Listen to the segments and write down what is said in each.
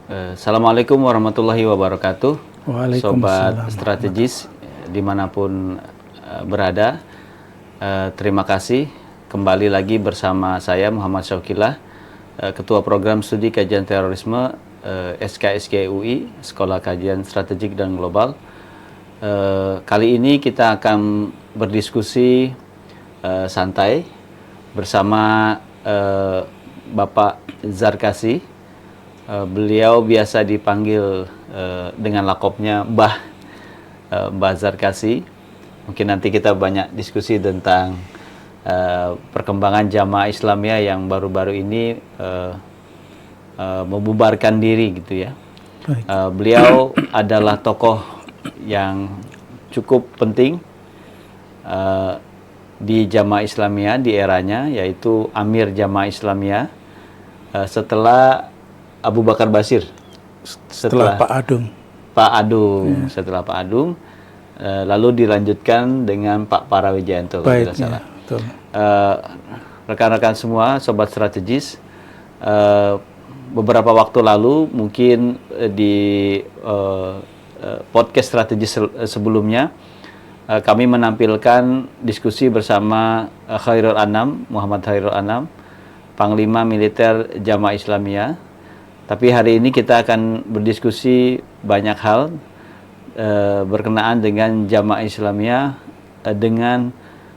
Assalamualaikum warahmatullahi wabarakatuh. Sobat Waalaikumsalam. strategis dimanapun berada, terima kasih kembali lagi bersama saya Muhammad Syaukilah, Ketua Program Studi Kajian Terorisme SKSG UI, Sekolah Kajian Strategik dan Global. Kali ini kita akan berdiskusi santai bersama Bapak Zarkasi. Beliau biasa dipanggil dengan lakopnya Mbah Zarkasi. Mungkin nanti kita banyak diskusi tentang perkembangan Jamaah Islamiyah yang baru-baru ini membubarkan diri gitu ya. Beliau adalah tokoh yang cukup penting di Jamaah Islamiyah di eranya, yaitu Amir Jamaah Islamiyah setelah Abu Bakar Basir, Setelah Pak Adung. Ya. Setelah Pak Adung, lalu dilanjutkan dengan Pak Parawijayanto. Baik, kalau tidak salah. betul. Rekan-rekan semua, sobat strategis, beberapa waktu lalu mungkin di podcast strategis sebelumnya, kami menampilkan diskusi bersama Khairul Anam, Muhammad Khairul Anam, Panglima Militer Jamaah Islamiyah. Tapi hari ini kita akan berdiskusi banyak hal berkenaan dengan Jamaah Islamiyah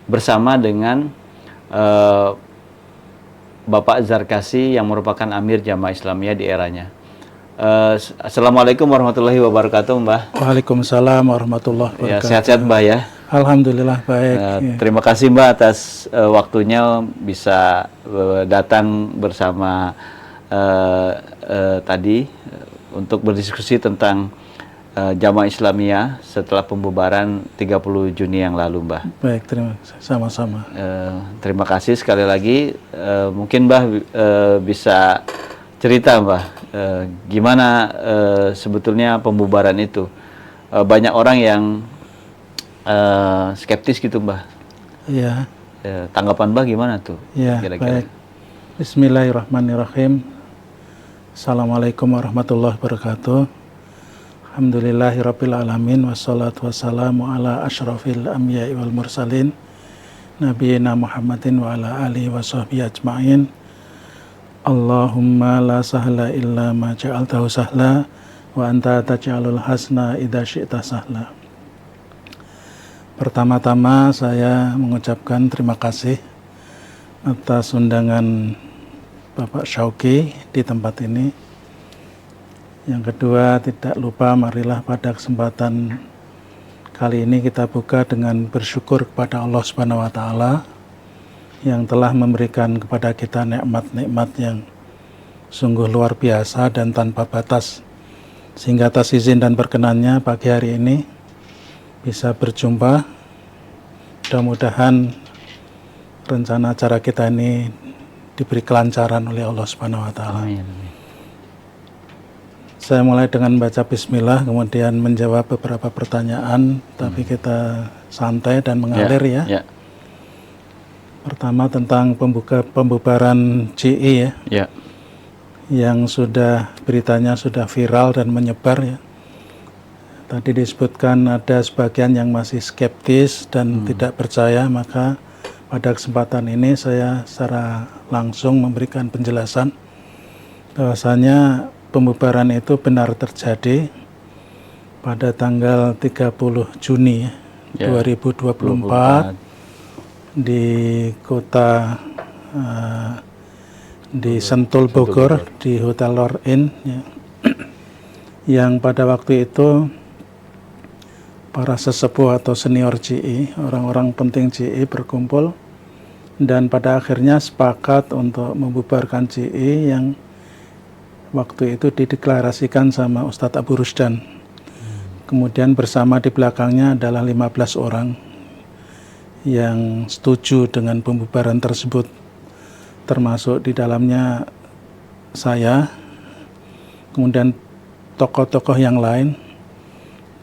bersama dengan Bapak Zarkasi yang merupakan Amir Jamaah Islamiyah di eranya. Assalamualaikum warahmatullahi wabarakatuh, Mbah. Waalaikumsalam warahmatullahi wabarakatuh. Ya, sehat-sehat, Mbah ya. Alhamdulillah baik. Terima kasih, Mbah, atas waktunya bisa datang bersama tadi untuk berdiskusi tentang Jamaah Islamiyah setelah pembubaran 30 Juni yang lalu, Mbah. Baik, terima kasih. Sama-sama. Terima kasih sekali lagi. Mungkin Mbah bisa cerita, Mbah, gimana sebetulnya pembubaran itu. Banyak orang yang skeptis gitu, Mbah. Ya. Tanggapan Mbah gimana tuh? Ya, Kira-kira. baik. Bismillahirrahmanirrahim. Assalamualaikum warahmatullahi wabarakatuh. Alhamdulillahirabbil alamin wassalatu wassalamu ala asyrafil anbiya'i wal mursalin nabiyina Muhammadin wa ala alihi washabbihi ajmain. Allahumma la sahla illa ma ja'altahu sahla wa anta taj'alul hasna idza syi'ta sahla. Pertama-tama saya mengucapkan terima kasih atas undangan Bapak Syauki di tempat ini. Yang kedua, tidak lupa marilah pada kesempatan kali ini kita buka dengan bersyukur kepada Allah Subhanahu wa taala yang telah memberikan kepada kita nikmat-nikmat yang sungguh luar biasa dan tanpa batas. Sehingga atas izin dan perkenannya pagi hari ini bisa berjumpa. Mudah-mudahan rencana acara kita ini diberi kelancaran oleh Allah Subhanahu wa taala. Saya mulai dengan baca bismillah, kemudian menjawab beberapa pertanyaan, tapi kita santai dan mengalir ya. Pertama tentang pembubaran JI ya. Yang sudah beritanya sudah viral dan menyebar ya. Tadi disebutkan ada sebagian yang masih skeptis dan tidak percaya, maka pada kesempatan ini saya secara langsung memberikan penjelasan bahwasanya pembubaran itu benar terjadi pada tanggal 30 Juni 2024 di kota di Sentul Bogor di Hotel Lor-In ya. Yang pada waktu itu para sesepuh atau senior GI, orang-orang penting GI berkumpul dan pada akhirnya sepakat untuk membubarkan GI yang waktu itu dideklarasikan sama Ustadz Abu Rusdan. Kemudian bersama di belakangnya adalah 15 orang yang setuju dengan pembubaran tersebut, termasuk di dalamnya saya, kemudian tokoh-tokoh yang lain.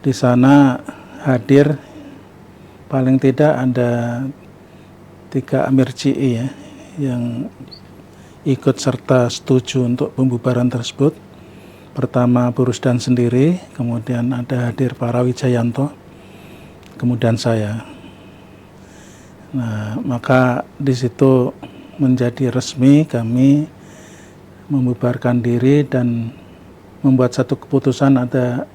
Di sana hadir paling tidak ada 3 Amir GI ya, yang ikut serta setuju untuk pembubaran tersebut. Pertama Bu Rusdan sendiri, kemudian ada hadir Pak Rawi Jayanto, kemudian saya. Nah, maka di situ menjadi resmi kami membubarkan diri dan membuat satu keputusan. Ada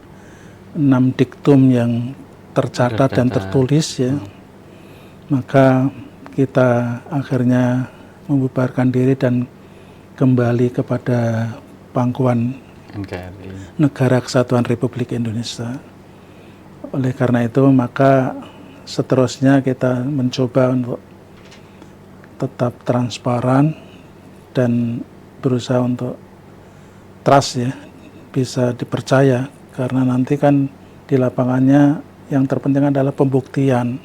6 diktum yang tercatat dan tertulis ya. Maka kita akhirnya membubarkan diri dan kembali kepada pangkuan NKRI. Negara Kesatuan Republik Indonesia. Oleh karena itu maka seterusnya kita mencoba untuk tetap transparan dan berusaha untuk trust ya, bisa dipercaya, karena nanti kan di lapangannya yang terpenting adalah pembuktian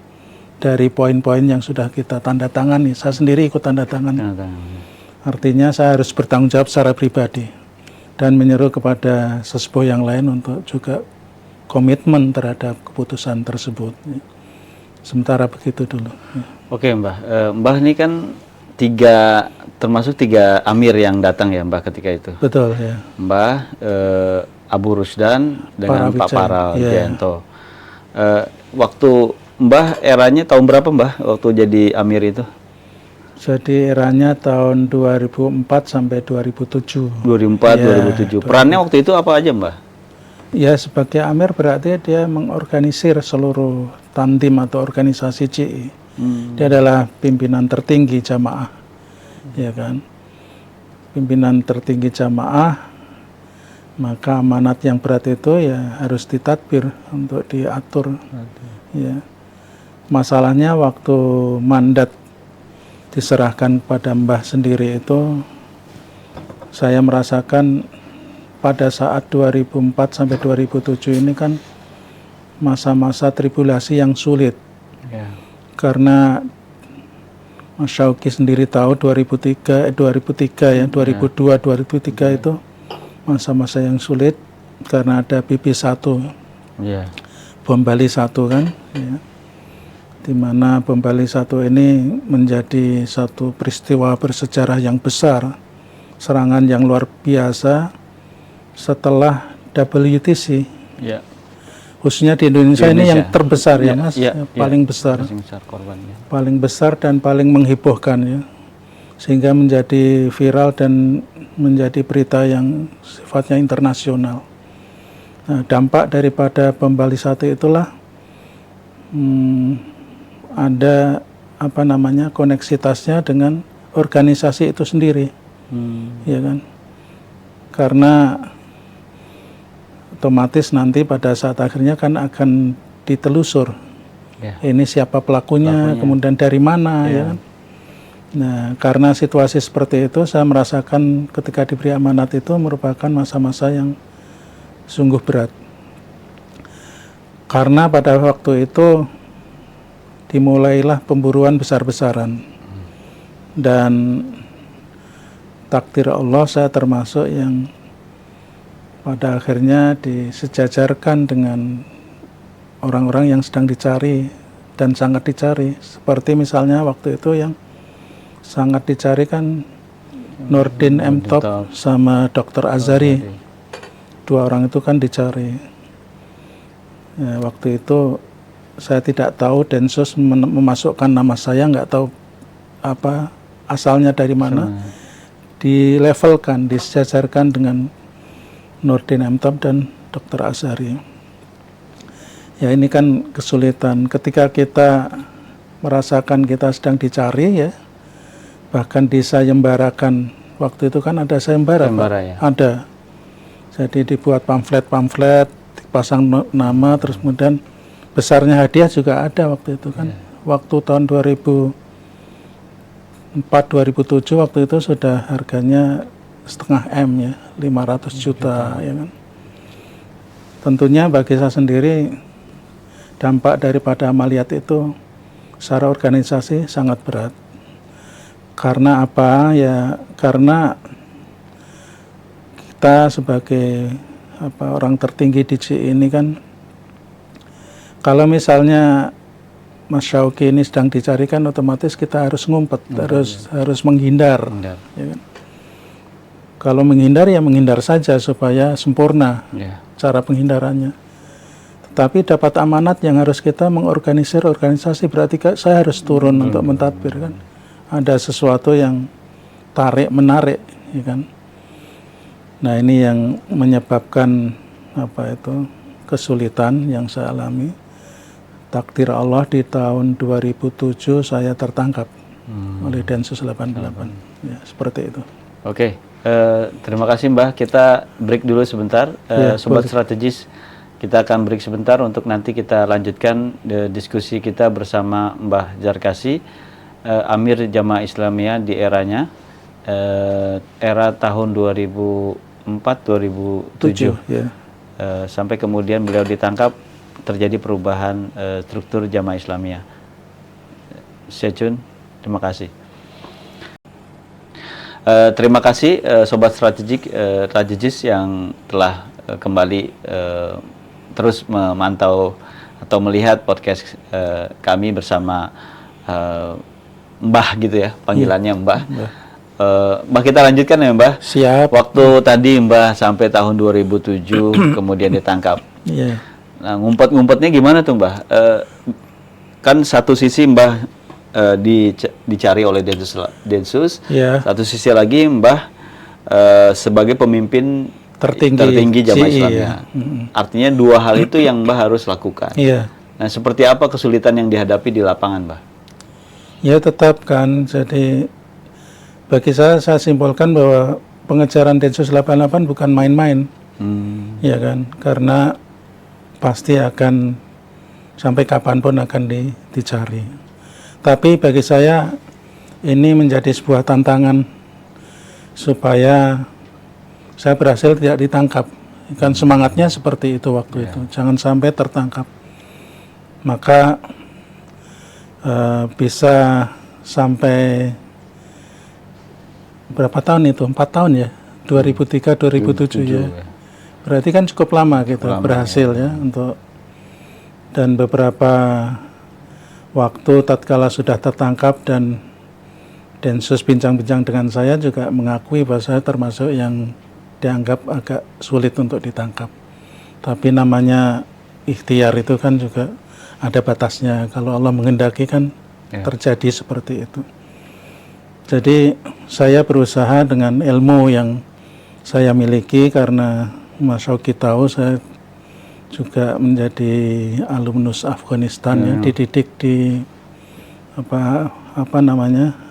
dari poin-poin yang sudah kita tanda tangani. Saya sendiri ikut tanda tangan. Artinya saya harus bertanggung jawab secara pribadi dan menyeru kepada sesepuh yang lain untuk juga komitmen terhadap keputusan tersebut. Sementara begitu dulu. Oke Mbah, Mbah ini kan termasuk tiga amir yang datang ya Mbah ketika itu. Betul ya. Mbah, Abu Rusdan dengan Pak Para Jayanto. Waktu Mbah eranya tahun berapa Mbah waktu jadi amir itu? Jadi eranya tahun 2004 sampai 2007. 2004, 2007. Perannya waktu itu apa aja Mbah? Ya, sebagai amir berarti dia mengorganisir seluruh tantim atau organisasi CI. Dia adalah pimpinan tertinggi jamaah, ya kan? Pimpinan tertinggi jamaah, maka amanat yang berat itu ya harus ditadbir untuk diatur. Ya. Masalahnya waktu mandat diserahkan pada Mbah sendiri itu, saya merasakan pada saat 2004 sampai 2007 ini kan masa-masa tribulasi yang sulit. Karena Mas Syauqi sendiri tahu 2002, 2003 itu masa-masa yang sulit karena ada BP1, bom Bali 1 kan, ya. Di mana bom Bali 1 ini menjadi satu peristiwa bersejarah yang besar, serangan yang luar biasa setelah WTC. Khususnya di Indonesia ini yang terbesar ya Mas, paling besar, paling besar dan paling menghebohkan ya, sehingga menjadi viral dan menjadi berita yang sifatnya internasional. Nah, dampak daripada bom Bali 1 itulah ada koneksitasnya dengan organisasi itu sendiri, ya kan? Karena otomatis nanti pada saat akhirnya kan akan ditelusur. Ini siapa pelakunya, kemudian dari mana, ya kan? Nah, karena situasi seperti itu, saya merasakan ketika diberi amanat itu merupakan masa-masa yang sungguh berat. Karena pada waktu itu dimulailah pemburuan besar-besaran. Dan takdir Allah saya termasuk yang pada akhirnya disejajarkan dengan orang-orang yang sedang dicari dan sangat dicari. Seperti misalnya waktu itu yang sangat dicari kan Nurdin M. Top sama Dr. Azhari. Dua orang itu kan dicari. Ya, waktu itu saya tidak tahu Densus memasukkan nama saya, nggak tahu apa asalnya dari mana. Dilevelkan, disejajarkan dengan Nurdin M. Top dan Dr. Azhari. Ya, ini kan kesulitan ketika kita merasakan kita sedang dicari ya. Bahkan disayembarakan, waktu itu kan ada sayembara, ya? Ada. Jadi dibuat pamflet-pamflet, dipasang nama, terus kemudian besarnya hadiah juga ada waktu itu kan. Waktu tahun 2004-2007 waktu itu sudah harganya 0,5 M ya, 500 juta ya kan. Tentunya bagi saya sendiri dampak daripada amaliyat itu secara organisasi sangat berat. Karena apa ya? Karena kita sebagai orang tertinggi di CI ini kan, kalau misalnya Mas Syauqi ini sedang dicari kan otomatis kita harus ngumpet, harus menghindar. Ya kan? Kalau menghindar ya menghindar saja supaya sempurna Ya. cara penghindarannya. Tapi dapat amanat yang harus kita mengorganisir organisasi, berarti saya harus turun untuk mentadbir kan. Ada sesuatu yang tarik menarik, ya kan. Nah ini yang menyebabkan kesulitan yang saya alami. Takdir Allah di tahun 2007 saya tertangkap oleh Densus 88. Ya, seperti itu. Oke, terima kasih Mbah. Kita break dulu sebentar. Sobat Strategis, kita akan break sebentar untuk nanti kita lanjutkan diskusi kita bersama Mbah Zarkasi, Amir Jamaah Islamiyah di eranya, era tahun 2004-2007. Ya. Sampai kemudian beliau ditangkap, terjadi perubahan struktur Jamaah Islamiyah. Stay tune. Terima kasih. Terima kasih Sobat Strategis yang telah kembali terus memantau atau melihat podcast kami bersama Mbah gitu ya, panggilannya Mbah. Mbah, kita lanjutkan ya Mbah. Siap. Waktu tadi Mbah sampai tahun 2007 kemudian ditangkap. Iya. Nah, ngumpet-ngumpetnya gimana tuh Mbah? Kan satu sisi Mbah dicari oleh Densus, Ya. satu sisi lagi Mbah sebagai pemimpin tertinggi Jamaah CI, Islamiyah. ya. Artinya dua hal itu yang Mbah harus lakukan. Iya. Nah, seperti apa kesulitan yang dihadapi di lapangan Mbah? Ya tetap kan, jadi bagi saya simpulkan bahwa pengejaran Densus 88 bukan main-main, ya kan, karena pasti akan sampai kapanpun akan dicari. Tapi bagi saya ini menjadi sebuah tantangan supaya saya berhasil tidak ditangkap. Kan semangatnya seperti itu waktu itu, jangan sampai tertangkap. Maka bisa sampai berapa tahun itu? 4 tahun ya, 2003-2007 ya. Berarti kan cukup lama gitu berhasil ya untuk, dan beberapa waktu tatkala sudah tertangkap dan Densus bincang-bincang dengan saya juga mengakui bahwa saya termasuk yang dianggap agak sulit untuk ditangkap. Tapi namanya ikhtiar itu kan juga ada batasnya. Kalau Allah menghendaki kan terjadi seperti itu. Jadi saya berusaha dengan ilmu yang saya miliki, karena Mas Syauqi tahu saya juga menjadi alumnus Afghanistan ya, dididik di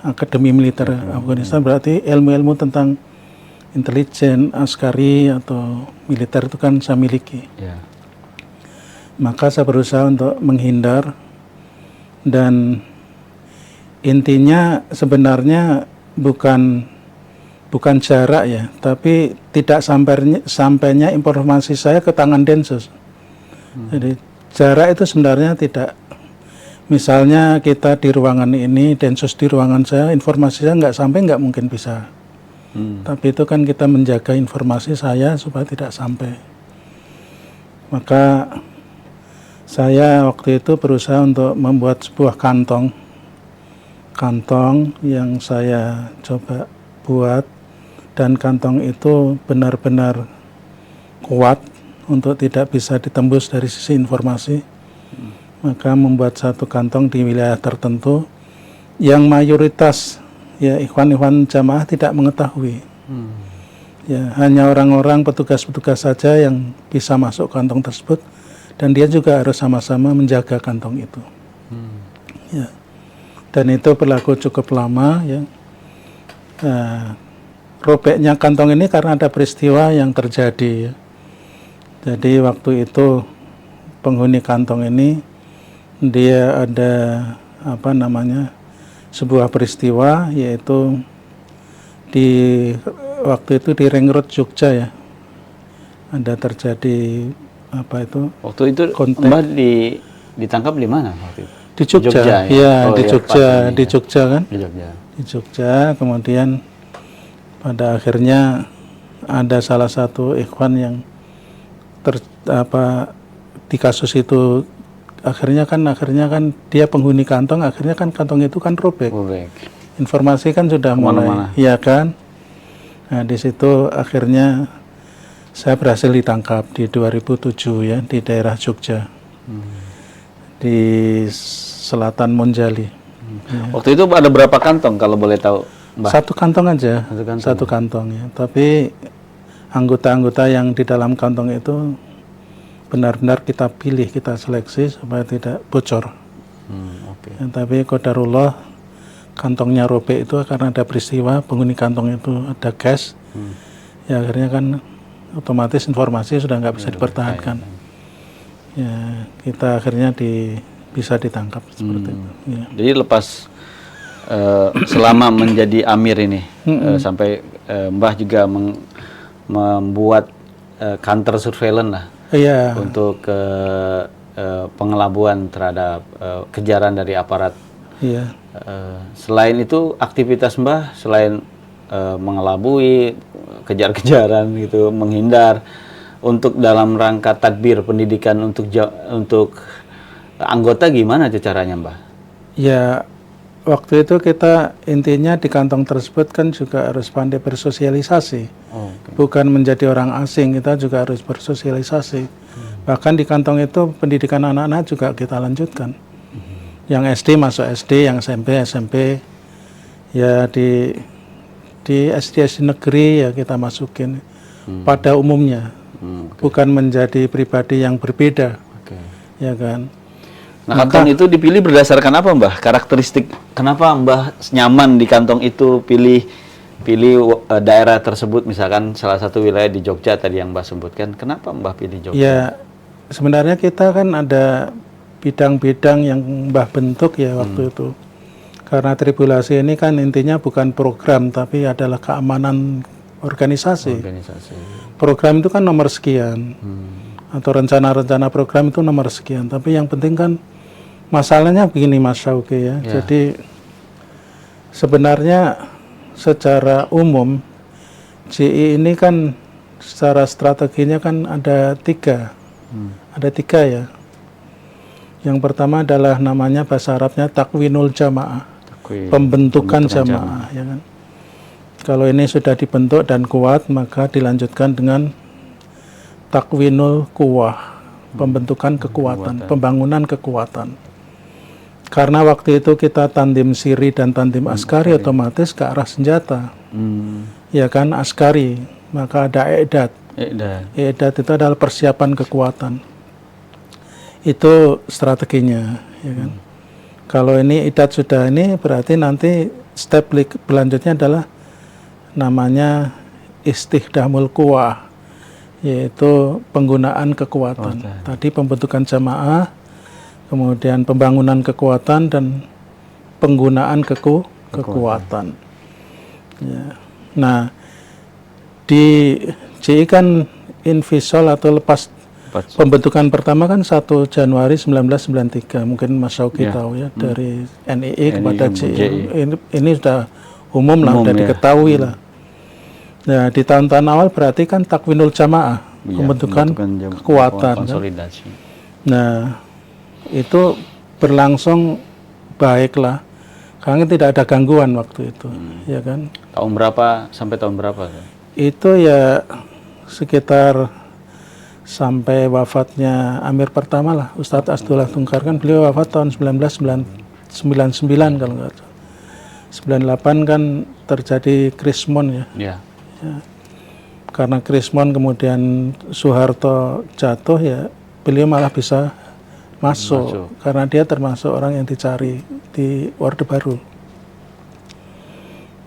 Akademi Militer Afghanistan. Berarti ilmu-ilmu tentang intelijen, askari atau militer itu kan saya miliki. Maka saya berusaha untuk menghindar, dan intinya sebenarnya bukan jarak ya, tapi tidak sampainya informasi saya ke tangan Densus. Jadi jarak itu sebenarnya tidak, misalnya kita di ruangan ini, Densus di ruangan saya, informasi saya nggak mungkin bisa. Tapi itu kan kita menjaga informasi saya supaya tidak sampai. Maka saya waktu itu berusaha untuk membuat sebuah kantong yang saya coba buat, dan kantong itu benar-benar kuat untuk tidak bisa ditembus dari sisi informasi. Maka membuat satu kantong di wilayah tertentu yang mayoritas ya ikhwan-ikhwan jamaah tidak mengetahui. Ya, hanya orang-orang petugas-petugas saja yang bisa masuk kantong tersebut, dan dia juga harus sama-sama menjaga kantong itu. Ya. Dan itu berlaku cukup lama ya. Robeknya kantong ini karena ada peristiwa yang terjadi ya. Jadi waktu itu penghuni kantong ini dia ada sebuah peristiwa, yaitu waktu itu di Ring Road Jogja ya, ada terjadi waktu itu konten. Mbah ditangkap di mana waktu itu? Di Jogja ya, di Jogja kan, di Jogja. Kemudian pada akhirnya ada salah satu ikhwan yang di kasus itu akhirnya kan dia penghuni kantong, akhirnya kan kantong itu kan robek. Informasi kan sudah mulai, ya kan. Nah, di situ akhirnya saya berhasil ditangkap di 2007 ya, di daerah Jogja, di selatan Monjali. Waktu itu ada berapa kantong kalau boleh tahu, Mbah? Satu kantong aja, Satu kantong. kantong ya. Tapi anggota-anggota yang di dalam kantong itu benar-benar kita pilih, kita seleksi supaya tidak bocor. Oke. Ya, tapi qadarullah kantongnya robek itu karena ada peristiwa penghuni kantong itu ada gas. Ya akhirnya kan otomatis informasi sudah nggak bisa dipertahankan. Ya kita akhirnya bisa ditangkap seperti itu. Ya. Jadi lepas selama menjadi amir ini sampai Mbah juga membuat counter surveillance lah Iya. untuk pengelabuan terhadap kejaran dari aparat. Iya. Selain itu aktivitas Mbah selain mengelabui, kejar-kejaran gitu, menghindar untuk dalam rangka tadbir pendidikan untuk anggota gimana caranya, Mbah? Ya waktu itu kita intinya di kantong tersebut kan juga harus pandai bersosialisasi. Bukan menjadi orang asing, kita juga harus bersosialisasi. Bahkan di kantong itu pendidikan anak-anak juga kita lanjutkan. Yang SD masuk SD, yang SMP, ya di SD negeri ya kita masukin pada umumnya. Bukan menjadi pribadi yang berbeda. Ya kan. Nah, kantong itu dipilih berdasarkan apa, Mbah? Karakteristik kenapa Mbah nyaman di kantong itu, pilih daerah tersebut, misalkan salah satu wilayah di Jogja tadi yang Mbah sebutkan. Kenapa Mbah pilih Jogja? Ya, sebenarnya kita kan ada bidang-bidang yang Mbah bentuk ya waktu itu. Karena tribulasi ini kan intinya bukan program tapi adalah keamanan organisasi. Program itu kan nomor sekian. Atau rencana-rencana program itu nomor sekian. Tapi yang penting kan masalahnya begini Mas Syauqi ya. Jadi sebenarnya secara umum JI ini kan secara strateginya kan ada tiga. Ada tiga ya. Yang pertama adalah namanya bahasa Arabnya takwinul jamaah. Pembentukan jamaah ya kan. Kalau ini sudah dibentuk dan kuat maka dilanjutkan dengan takwinul kuwah, pembentukan kekuatan, pembangunan kekuatan. Karena waktu itu kita tandim siri dan tandim askari otomatis ke arah senjata. Ya kan, askari, maka ada i'dad. I'dad itu adalah persiapan kekuatan. Itu strateginya, ya kan. Kalau ini i'dad sudah ini berarti nanti step berlanjutnya adalah namanya istihdamul kuwah, yaitu penggunaan kekuatan. Tadi pembentukan jamaah, kemudian pembangunan kekuatan dan penggunaan kekuatan. Ya. Nah, di JI kan invisol atau lepas pembentukan pertama kan 1 Januari 1993. Mungkin Mas Syauqi tahu ya, dari NII kepada JI. Ini sudah umum lah, sudah diketahui lah. Nah, di tahun-tahun awal berarti kan takwinul jamaah, pembentukan kekuatan. Konsolidasi. Kan? Nah, itu berlangsung baiklah, karena tidak ada gangguan waktu itu, ya kan? Tahun berapa sampai tahun berapa? Itu ya sekitar sampai wafatnya Amir pertama lah, Ustadz Asdullah Tungkar kan beliau wafat tahun 1999 kalau nggak salah. 98 kan terjadi Krismon ya. Karena Krismon kemudian Soeharto jatuh ya, beliau malah bisa masuk karena dia termasuk orang yang dicari di Orde Baru.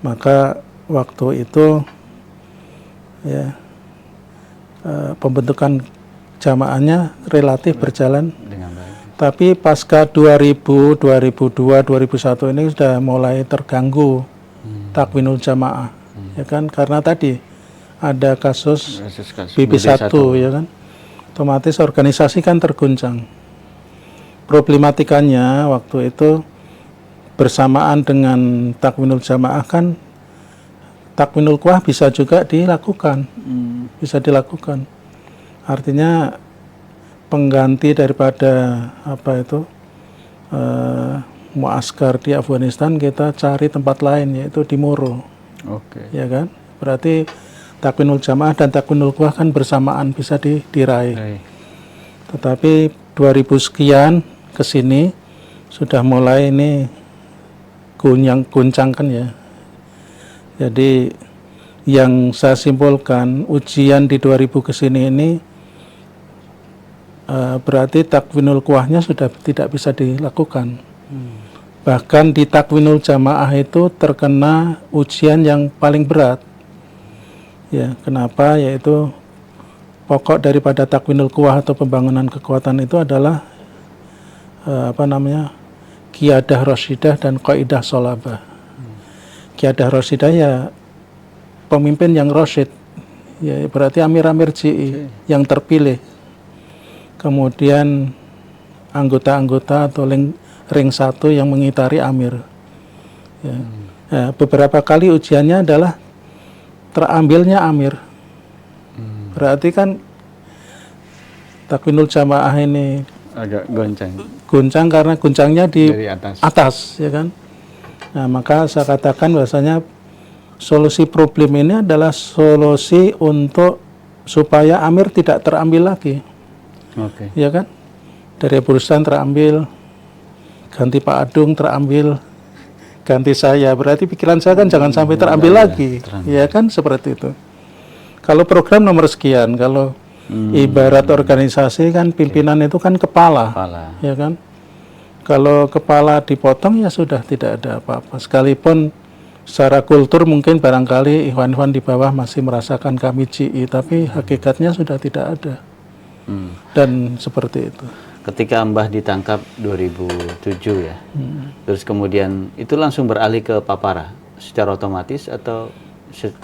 Maka waktu itu ya pembentukan jamaahnya relatif berjalan dengan baik. Tapi pasca 2000, 2002, 2001 ini sudah mulai terganggu takwinul jamaah, ya kan? Karena tadi ada kasus BB1 ya kan, otomatis organisasi kan terguncang. Problematikanya waktu itu bersamaan dengan takwinul jamaah kan takwinul kuwah bisa juga dilakukan, bisa dilakukan. Artinya pengganti daripada apa itu muaskar di Afghanistan kita cari tempat lain yaitu di Moro, ya kan? Berarti takwinul jamaah dan takwinul kuah kan bersamaan bisa diraih. Baik. Tetapi 2000 sekian ke sini sudah mulai ini guncang kan ya. Jadi yang saya simpulkan ujian di 2000 ke sini ini berarti takwinul kuahnya sudah tidak bisa dilakukan. Bahkan di takwinul jamaah itu terkena ujian yang paling berat. Ya, kenapa? Yaitu pokok daripada takwinul kuah atau pembangunan kekuatan itu adalah qiyadah rasyidah dan qaidah sholabah. Qiyadah rasyidah ya pemimpin yang rasyid, ya berarti amir-amir GI yang terpilih. Kemudian anggota-anggota atau ring satu yang mengitari amir. Ya. Nah, beberapa kali ujiannya adalah terambilnya amir. Berarti kan takwinul jamaah ini Agak goncang. guncang karena guncangnya di Dari atas, ya kan. Nah, maka saya katakan bahwasanya solusi problem ini adalah solusi untuk supaya amir tidak terambil lagi. Oke. Ya kan? Dari Bursan terambil, ganti Pak Adung terambil, ganti saya. Berarti pikiran saya kan jangan sampai terambil lagi. Ya kan, seperti itu. Kalau program nomor sekian, kalau ibarat organisasi kan pimpinan itu kan kepala. Ya kan? Kalau kepala dipotong ya sudah tidak ada apa-apa. Sekalipun secara kultur mungkin barangkali ikhwan-ikhwan di bawah masih merasakan kami GI, tapi hakikatnya sudah tidak ada. Dan seperti itu. Ketika Mbah ditangkap 2007 ya, terus kemudian itu langsung beralih ke Papara secara otomatis atau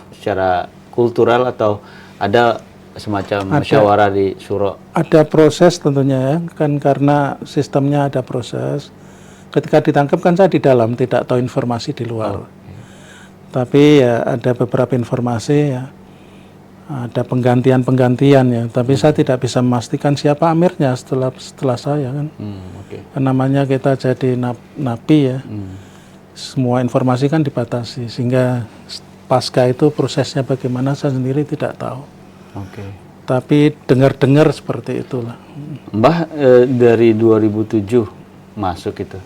secara kultural atau ada semacam musyawarah di Suro? Ada proses tentunya ya, kan karena sistemnya ada proses. Ketika ditangkap kan saya di dalam, tidak tahu informasi di luar. Tapi ya ada beberapa informasi ya, ada penggantian ya. Tapi saya tidak bisa memastikan siapa amirnya setelah saya kan. Namanya kita jadi napi ya. Semua informasi kan dibatasi sehingga pasca itu prosesnya bagaimana saya sendiri tidak tahu. Tapi dengar-dengar seperti itulah. Mbah dari 2007 masuk itu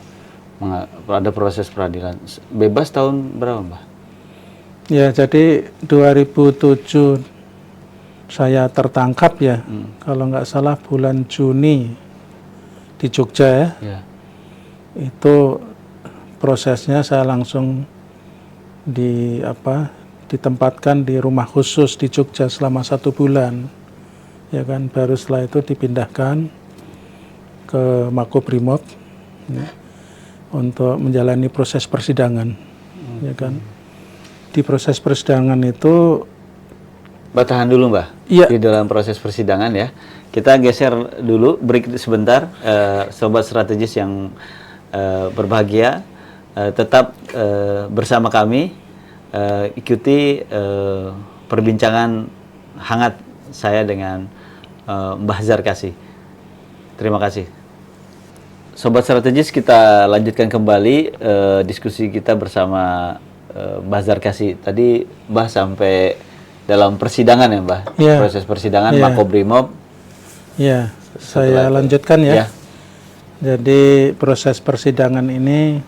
ada proses peradilan. Bebas tahun berapa, Mbah? Ya, jadi 2007 saya tertangkap ya. Kalau nggak salah bulan Juni di Jogja ya. Itu prosesnya saya langsung ditempatkan di rumah khusus di Jogja selama 1 bulan. Ya kan, baru setelah itu dipindahkan ke Makobrimob ya, untuk menjalani proses persidangan. Ya kan. Di proses persidangan itu tahan dulu, Mbah. Iya. Di dalam proses persidangan ya. Kita geser dulu, break sebentar. Sobat strategis yang berbahagia, tetap bersama kami. Ikuti perbincangan hangat saya dengan Mbah Zarkasi. Terima kasih. Sobat strategis, kita lanjutkan kembali diskusi kita bersama Mbah Zarkasi. Tadi Mbah sampai dalam persidangan ya, Mbah? Yeah. Proses persidangan Yeah. Makobrimob. Ya, saya lanjutkan ya. Jadi proses persidangan ini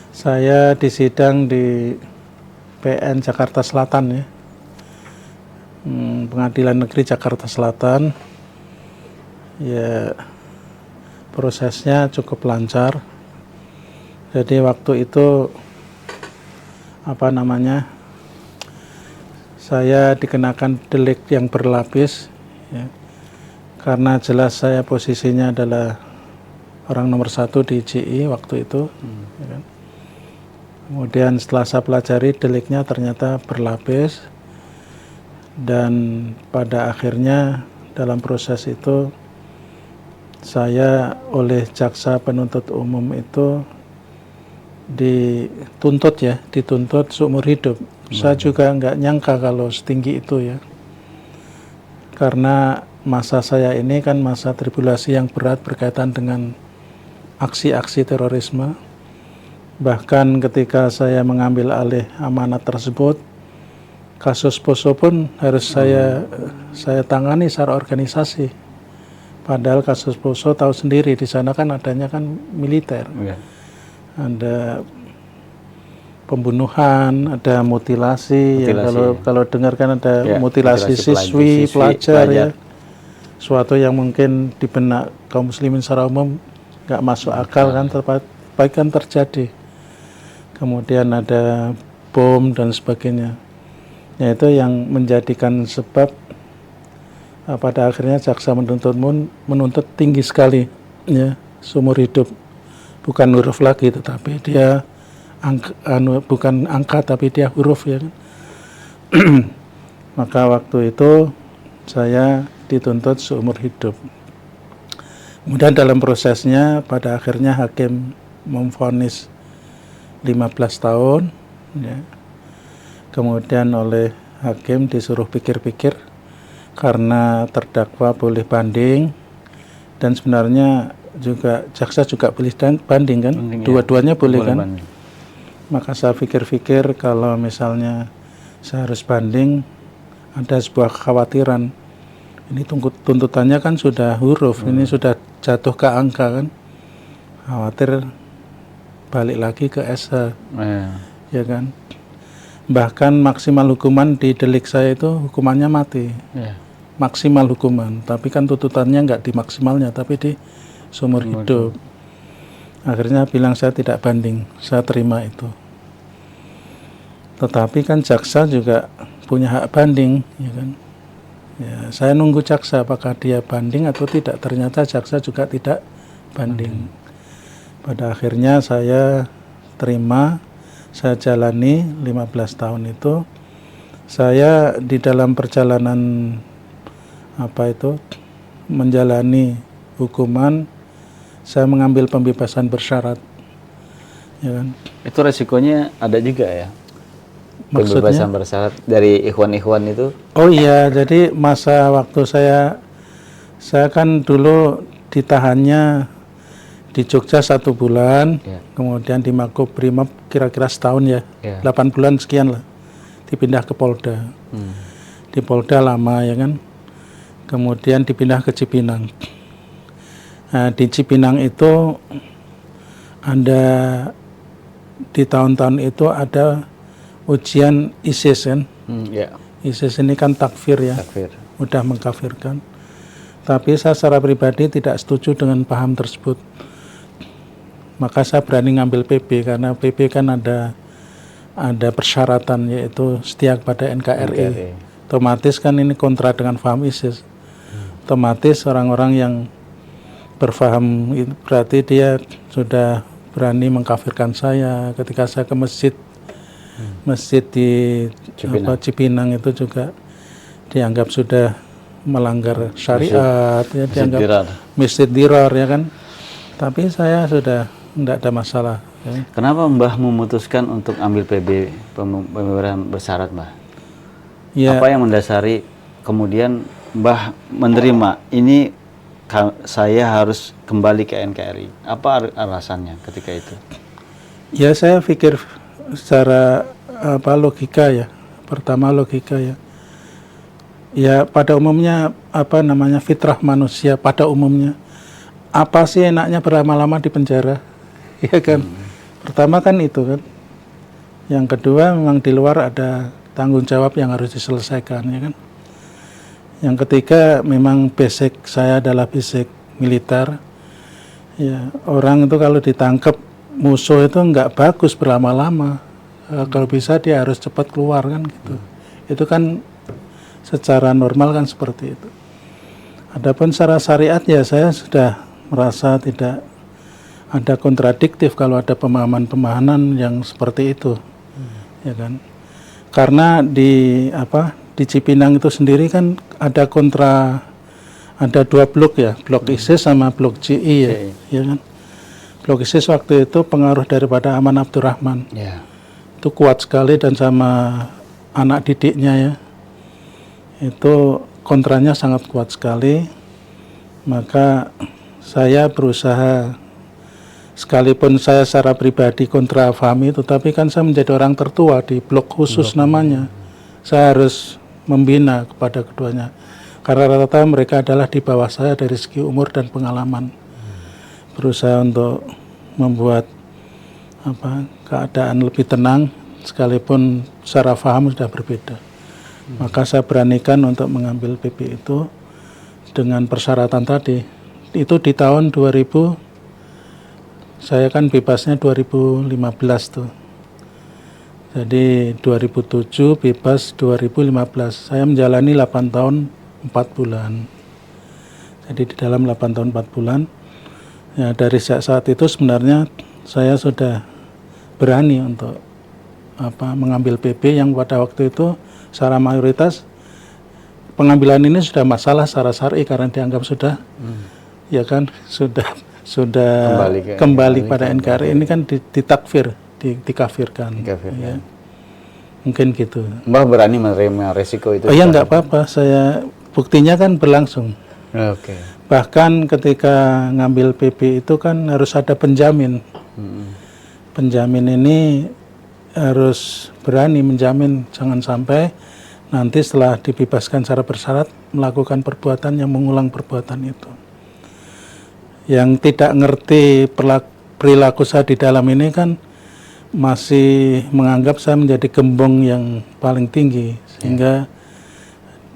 saya disidang di PN Jakarta Selatan ya. Pengadilan Negeri Jakarta Selatan. Ya, prosesnya cukup lancar. Jadi waktu itu saya dikenakan delik yang berlapis ya, karena jelas saya posisinya adalah orang nomor 1 di GI waktu itu ya kan. Kemudian setelah saya pelajari deliknya ternyata berlapis, dan pada akhirnya dalam proses itu saya oleh jaksa penuntut umum itu dituntut seumur hidup. Saya juga nggak nyangka kalau setinggi itu ya, karena masa saya ini kan masa tribulasi yang berat berkaitan dengan aksi-aksi kasus Poso pun harus saya tangani secara organisasi. Padahal kasus Poso tahu sendiri di sana kan adanya kan militer, ada pembunuhan, ada mutilasi. Ya, kalau dengar kan ada mutilasi siswi, pelajar ya, suatu yang mungkin di benak kaum muslimin secara umum nggak masuk akal kan, tapi kan terjadi. Kemudian ada bom dan sebagainya. Ya, itu yang menjadikan sebab pada akhirnya jaksa menuntut tinggi sekali, ya, seumur hidup. Bukan huruf lagi, tetapi dia bukan angka, tapi dia huruf, ya kan. Maka waktu itu saya dituntut seumur hidup. Kemudian dalam prosesnya pada akhirnya hakim memvonis 15 tahun, ya. Kemudian oleh hakim disuruh pikir-pikir karena terdakwa boleh banding, dan sebenarnya juga jaksa juga boleh banding kan, dua-duanya boleh kan. Banding. Maka saya pikir-pikir kalau misalnya saya harus banding, ada sebuah kekhawatiran. Ini tuntutannya kan sudah huruf, ini sudah jatuh ke angka kan, khawatir balik lagi ke SH, ya kan. Bahkan maksimal hukuman di delik saya itu hukumannya mati, maksimal hukuman, tapi kan tuntutannya nggak di maksimalnya, tapi di seumur hidup. Akhirnya bilang saya tidak banding, saya terima itu. Tetapi kan jaksa juga punya hak banding, ya kan. Ya, saya nunggu jaksa apakah dia banding atau tidak. Ternyata jaksa juga tidak banding. Pada akhirnya saya terima. Saya jalani 15 tahun itu. Saya di dalam perjalanan menjalani hukuman, saya mengambil pembebasan bersyarat, ya kan. Itu resikonya ada juga ya? Maksudnya? Pembebasan bersyarat dari ikhwan-ikhwan itu? Oh iya, jadi masa waktu saya kan dulu ditahannya di Jogja 1 bulan, kemudian di Makobrimob kira-kira setahun ya, 8 bulan sekian lah, dipindah ke Polda. Di Polda lama, ya kan, kemudian dipindah ke Cipinang. Nah, di Cipinang itu ada, di tahun-tahun itu ada ujian ISIS kan, ISIS ini kan takfir ya, udah mengkafirkan. Tapi saya secara pribadi tidak setuju dengan paham tersebut. Maka saya berani ngambil PB, karena PB kan ada persyaratan, yaitu setia kepada NKRI. Otomatis kan ini kontra dengan paham ISIS. Otomatis orang-orang yang berfaham berarti dia sudah berani mengkafirkan saya. Ketika saya ke masjid di Cipinang itu juga dianggap sudah melanggar syariat, ya, dianggap masjid dirar, ya kan. Tapi saya sudah tidak ada masalah. Ya. Kenapa Mbah memutuskan untuk ambil PB, pembebasan bersyarat, Mbah? Ya. Apa yang mendasari kemudian Mbah menerima ini, saya harus kembali ke NKRI? Apa alasannya ketika itu? Ya, saya pikir secara logika ya. Pertama logika ya. Ya, pada umumnya fitrah manusia pada umumnya, apa sih enaknya berlama-lama di penjara, ya kan. Pertama kan itu kan. Yang kedua memang di luar ada tanggung jawab yang harus diselesaikan, ya kan. Yang ketiga memang basic saya adalah basic militer. Ya, orang itu kalau ditangkap musuh itu nggak bagus berlama-lama. Kalau bisa dia harus cepat keluar kan gitu. Itu kan secara normal kan seperti itu. Adapun secara syariat ya saya sudah merasa tidak ada kontradiktif kalau ada pemahaman-pemahaman yang seperti itu, ya kan. Karena di Cipinang itu sendiri kan ada dua blok ya, blok ISIS sama blok GI ya kan. Blok ISIS waktu itu pengaruh daripada Aman Abdurrahman, itu kuat sekali, dan sama anak didiknya ya, itu kontranya sangat kuat sekali. Maka saya berusaha, sekalipun saya secara pribadi kontra Fahmi, tetapi kan saya menjadi orang tertua di blok khusus namanya. saya harus membina kepada keduanya. Karena rata-rata mereka adalah di bawah saya dari segi umur dan pengalaman. Berusaha untuk membuat keadaan lebih tenang, sekalipun secara paham sudah berbeda. Maka saya beranikan untuk mengambil PP itu dengan persyaratan tadi. Itu di tahun 2000, saya kan bebasnya 2015 tuh. Jadi 2007 bebas 2015. Saya menjalani 8 tahun 4 bulan. Jadi di dalam 8 tahun 4 bulan, ya dari saat itu sebenarnya saya sudah berani untuk mengambil PP yang pada waktu itu secara mayoritas pengambilan ini sudah masalah secara syar'i karena dianggap sudah ya kan sudah kembali pada NKRI. Ini kan ditakfir, dikafirkan. Ya. Mungkin gitu. Mbah berani menerima resiko itu? Oh iya, nggak apa-apa. Saya buktinya kan berlangsung. Oke. Bahkan ketika ngambil PP itu kan harus ada penjamin. Penjamin ini harus berani menjamin jangan sampai nanti setelah dibebaskan secara bersyarat melakukan perbuatan yang mengulang perbuatan itu. Yang tidak ngerti perilaku saya di dalam ini kan masih menganggap saya menjadi gembong yang paling tinggi, sehingga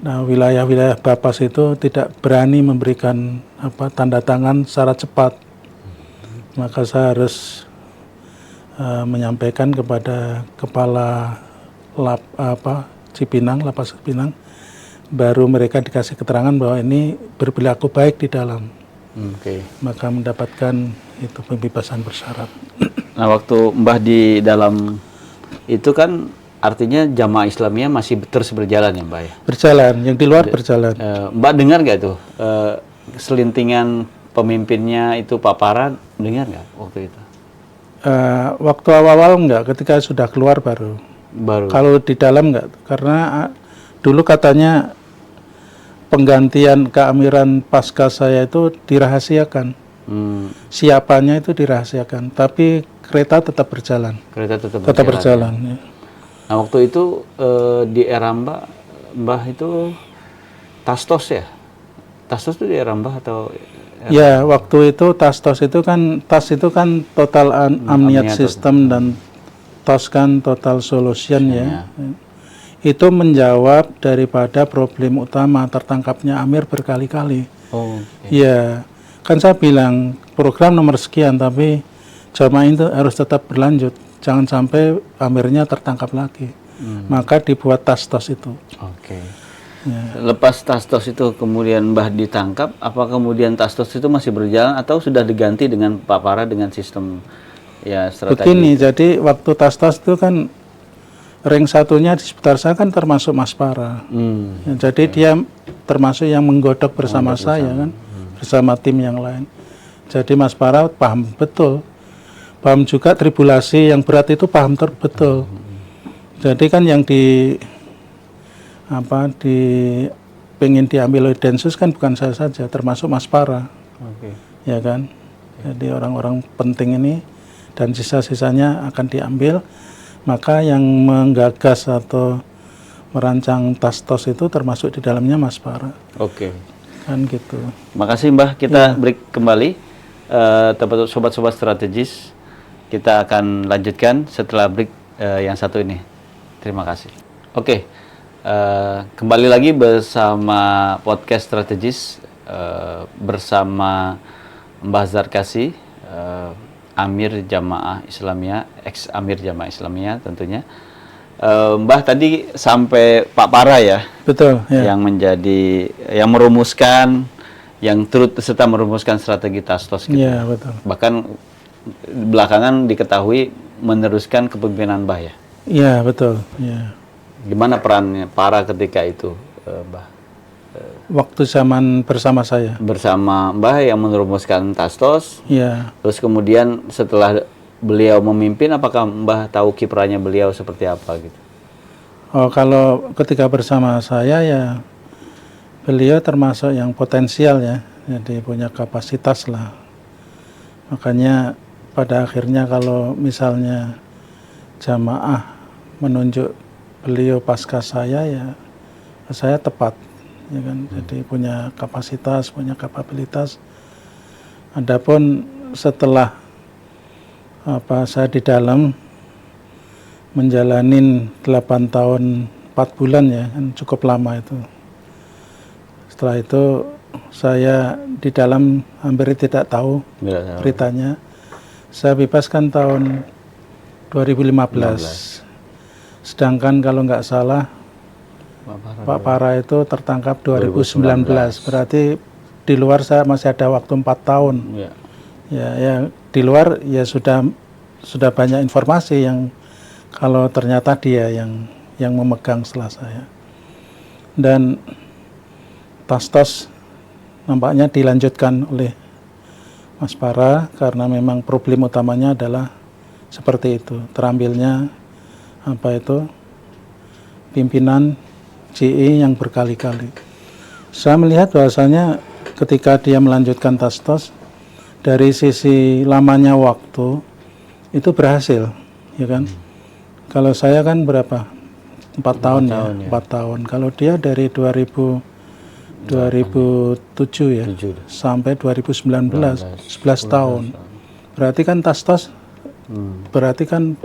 wilayah-wilayah Bapas itu tidak berani memberikan tanda tangan secara cepat. Maka saya harus menyampaikan kepada kepala Cipinang, Lapas Cipinang, baru mereka dikasih keterangan bahwa ini berperilaku baik di dalam. Maka mendapatkan itu pembebasan bersyarat. Nah, waktu Mbah di dalam itu kan artinya jamaah Islamiyah masih terus berjalan ya Mbah ya? Berjalan, yang di luar berjalan. Mbak dengar nggak tuh selintingan pemimpinnya itu Pak Para, dengar nggak waktu itu? Waktu awal-awal enggak, ketika sudah keluar baru. Kalau di dalam enggak, karena dulu katanya penggantian keamiran pasca saya itu dirahasiakan. Siapanya itu dirahasiakan, tapi kereta tetap berjalan. Tetap berjalan. Ya. Nah, waktu itu di era Mbah itu Tastos ya? Tastos itu di era Mbah atau? Ya, waktu itu TAS itu kan total amniat system dan TOS kan total solution ya. Itu menjawab daripada problem utama tertangkapnya Amir berkali-kali. Ya, kan saya bilang program nomor sekian tapi jamaah itu harus tetap berlanjut. Jangan sampai Amirnya tertangkap lagi. Maka dibuat TAS itu. Ya. Lepas Tastos itu kemudian Mbah ditangkap, apa kemudian Tastos itu masih berjalan atau sudah diganti dengan Pak Para dengan sistem ya strategi? Begini, jadi waktu Tastos itu kan ring satunya di sekitar saya kan termasuk Mas Para. Ya, jadi dia termasuk yang menggodok bersama saya kan, bersama tim yang lain. Jadi Mas Para paham betul, paham juga tribulasi yang berat itu paham betul. Jadi kan yang pengen diambil oleh Densus kan bukan saya saja, termasuk Mas Para, ya kan. Jadi orang-orang penting ini dan sisa-sisanya akan diambil. Maka yang menggagas atau merancang TAS itu termasuk di dalamnya Mas Para. Kan gitu. Makasih Mbah, kita break kembali. Sobat-sobat strategis, kita akan lanjutkan setelah break yang satu ini. Terima kasih. Kembali lagi bersama podcast strategis bersama Mbah Zarkasi, Amir Jamaah Islamiyah, ex Amir Jamaah Islamiyah tentunya. Mbah tadi sampai Pak Para ya, betul, ya. yang merumuskan, yang turut serta merumuskan strategi TAS-TOS gitu. Ya, betul. Bahkan belakangan diketahui meneruskan kepemimpinan Mbah ya. Iya, betul. Ya. Gimana perannya Para ketika itu, Mbah? Waktu zaman bersama saya. Bersama Mbah yang merumuskan TAS-TOS. Iya. Terus kemudian setelah beliau memimpin, apakah Mbah tahu kiprahnya beliau seperti apa gitu? Oh, kalau ketika bersama saya ya beliau termasuk yang potensial ya. Jadi punya kapasitas lah. Makanya pada akhirnya kalau misalnya jamaah menunjuk beliau pasca saya, ya saya tepat, ya kan. Jadi punya kapasitas, punya kapabilitas. Adapun setelah saya di dalam menjalanin 8 tahun 4 bulan, ya kan, cukup lama itu. Setelah itu saya di dalam hampir tidak tahu beritanya. Saya bebaskan tahun 2015. Sedangkan kalau nggak salah Pak Para itu tertangkap 2019. Berarti di luar saya masih ada waktu 4 tahun. Ya di luar ya sudah banyak informasi yang kalau ternyata dia yang memegang setelah saya. Dan tas-tos nampaknya dilanjutkan oleh Mas Para karena memang problem utamanya adalah seperti itu, terambilnya pimpinan JI yang berkali-kali. Saya melihat bahwasanya ketika dia melanjutkan tas-tos, dari sisi lamanya waktu itu berhasil, ya kan. Kalau saya kan berapa? 4 tahun ya, 4 tahun. Kalau dia dari 2007 ya, sampai 2019, 11 tahun. Berarti kan tas-tos, berarti kan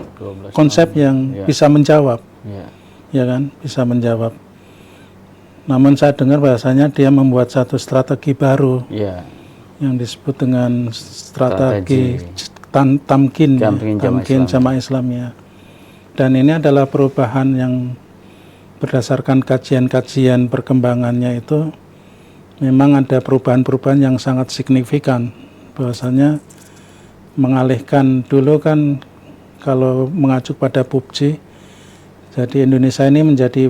konsep yang bisa menjawab, ya kan, bisa menjawab. Namun saya dengar bahasanya dia membuat satu strategi baru, yang disebut dengan strategi tamkin Jamaah Islamiyah. Dan ini adalah perubahan yang berdasarkan kajian-kajian perkembangannya itu memang ada perubahan-perubahan yang sangat signifikan. Bahwasanya mengalihkan dulu kan kalau mengacu pada PUBG, jadi Indonesia ini menjadi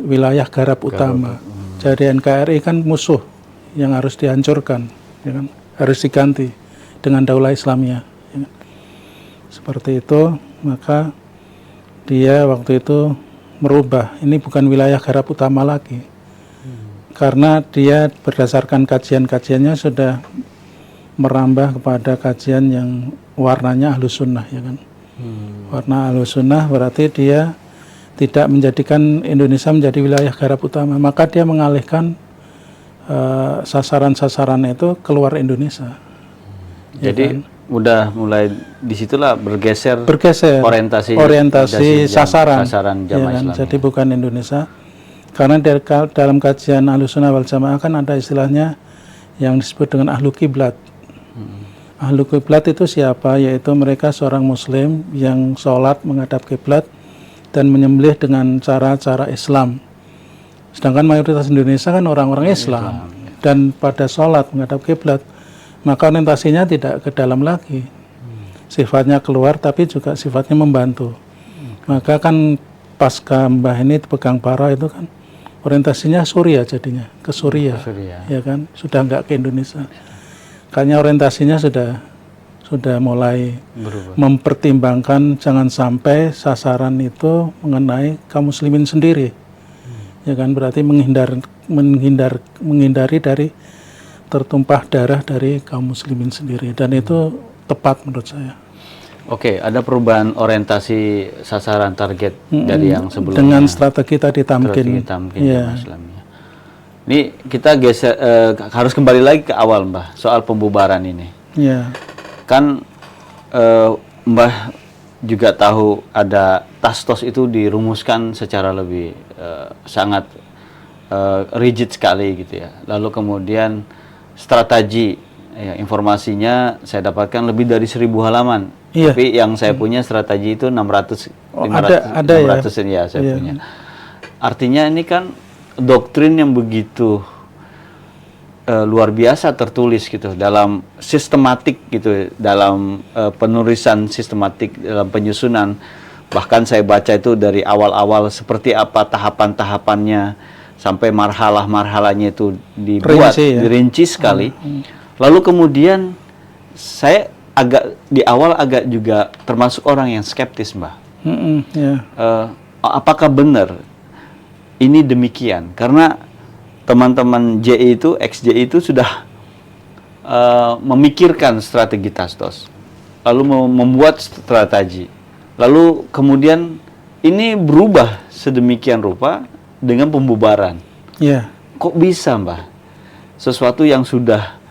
wilayah garap utama. Jadi NKRI kan musuh yang harus dihancurkan, ya kan? Harus diganti dengan Daulah Islamiyah, ya kan? Seperti itu, maka dia waktu itu merubah, ini bukan wilayah garap utama lagi, karena dia berdasarkan kajian-kajiannya sudah merambah kepada kajian yang warnanya Ahlus Sunnah, ya kan. Warna Ahlus Sunnah berarti dia tidak menjadikan Indonesia menjadi wilayah garap utama, maka dia mengalihkan sasaran-sasaran itu keluar Indonesia. Jadi ya kan? Udah mulai disitulah bergeser orientasi sasaran Jamaah Islamiyah. Jadi bukan Indonesia, karena dalam kajian Ahlus Sunnah wal Jamaah kan ada istilahnya yang disebut dengan ahlu kiblat. Ahlu kiblat itu siapa? Yaitu mereka seorang muslim yang sholat menghadap kiblat dan menyembelih dengan cara-cara Islam. Sedangkan mayoritas Indonesia kan orang-orang Islam dan pada sholat menghadap kiblat, maka orientasinya tidak ke dalam lagi, sifatnya keluar tapi juga sifatnya membantu. Maka kan pasca Mbah ini pegang Para itu kan orientasinya Suriah, jadinya ke Suriah, ya kan, sudah enggak ke Indonesia. Kayaknya orientasinya sudah mulai berubah, mempertimbangkan jangan sampai sasaran itu mengenai kaum muslimin sendiri, ya kan, berarti menghindari dari tertumpah darah dari kaum muslimin sendiri, dan itu tepat menurut saya. Oke, ada perubahan orientasi sasaran target dari yang sebelumnya dengan strategi tadi tamkin. Ya. Ini kita geser, harus kembali lagi ke awal, Mbah, soal pembubaran ini. Ya. Kan Mbah juga tahu ada tas-tos itu dirumuskan secara lebih sangat rigid sekali gitu ya. Lalu kemudian strategi, ya, informasinya saya dapatkan lebih dari 1000 halaman. Iya. Tapi yang saya punya strategi itu 600 ya saya punya. Artinya ini kan doktrin yang begitu luar biasa tertulis gitu dalam sistematik gitu, dalam penulisan sistematik, dalam penyusunan. Bahkan saya baca itu dari awal-awal seperti apa tahapan-tahapannya sampai marhalah-marhalahnya itu dibuat dirinci sekali. Lalu kemudian saya di awal agak juga termasuk orang yang skeptis, Mbah. Apakah benar ini demikian? Karena teman-teman JI itu, ex-JI itu sudah memikirkan strategi tas-tos, lalu membuat strategi, lalu kemudian ini berubah sedemikian rupa dengan pembubaran. Ya, Kok bisa, Mbah? Sesuatu yang sudah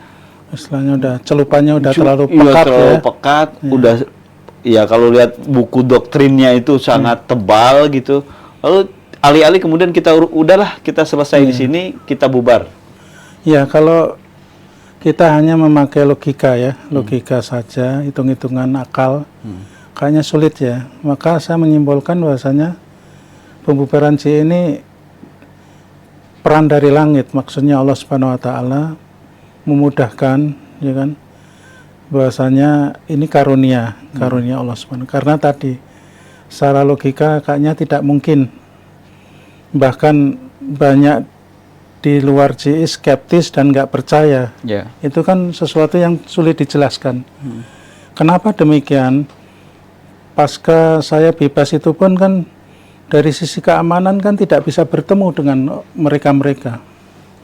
istilahnya udah celupannya udah Cu- terlalu iya, pekat terlalu ya. pekat, udah ya kalau lihat buku doktrinnya itu sangat tebal gitu. Lalu alih-alih kemudian kita udahlah kita selesai di sini, kita bubar. Ya, kalau kita hanya memakai logika ya, logika saja, hitung-hitungan akal, kayaknya sulit ya. Maka saya menyimpulkan bahwasanya pembubaran CII ini peran dari langit, maksudnya Allah Subhanahu wa taala memudahkan, ya kan? Bahwasanya ini karunia Allah Subhanahu. Karena tadi secara logika kayaknya tidak mungkin. Bahkan banyak di luar CII skeptis dan nggak percaya. Ya. Itu kan sesuatu yang sulit dijelaskan. Kenapa demikian? Pasca saya bebas itu pun kan dari sisi keamanan kan tidak bisa bertemu dengan mereka-mereka.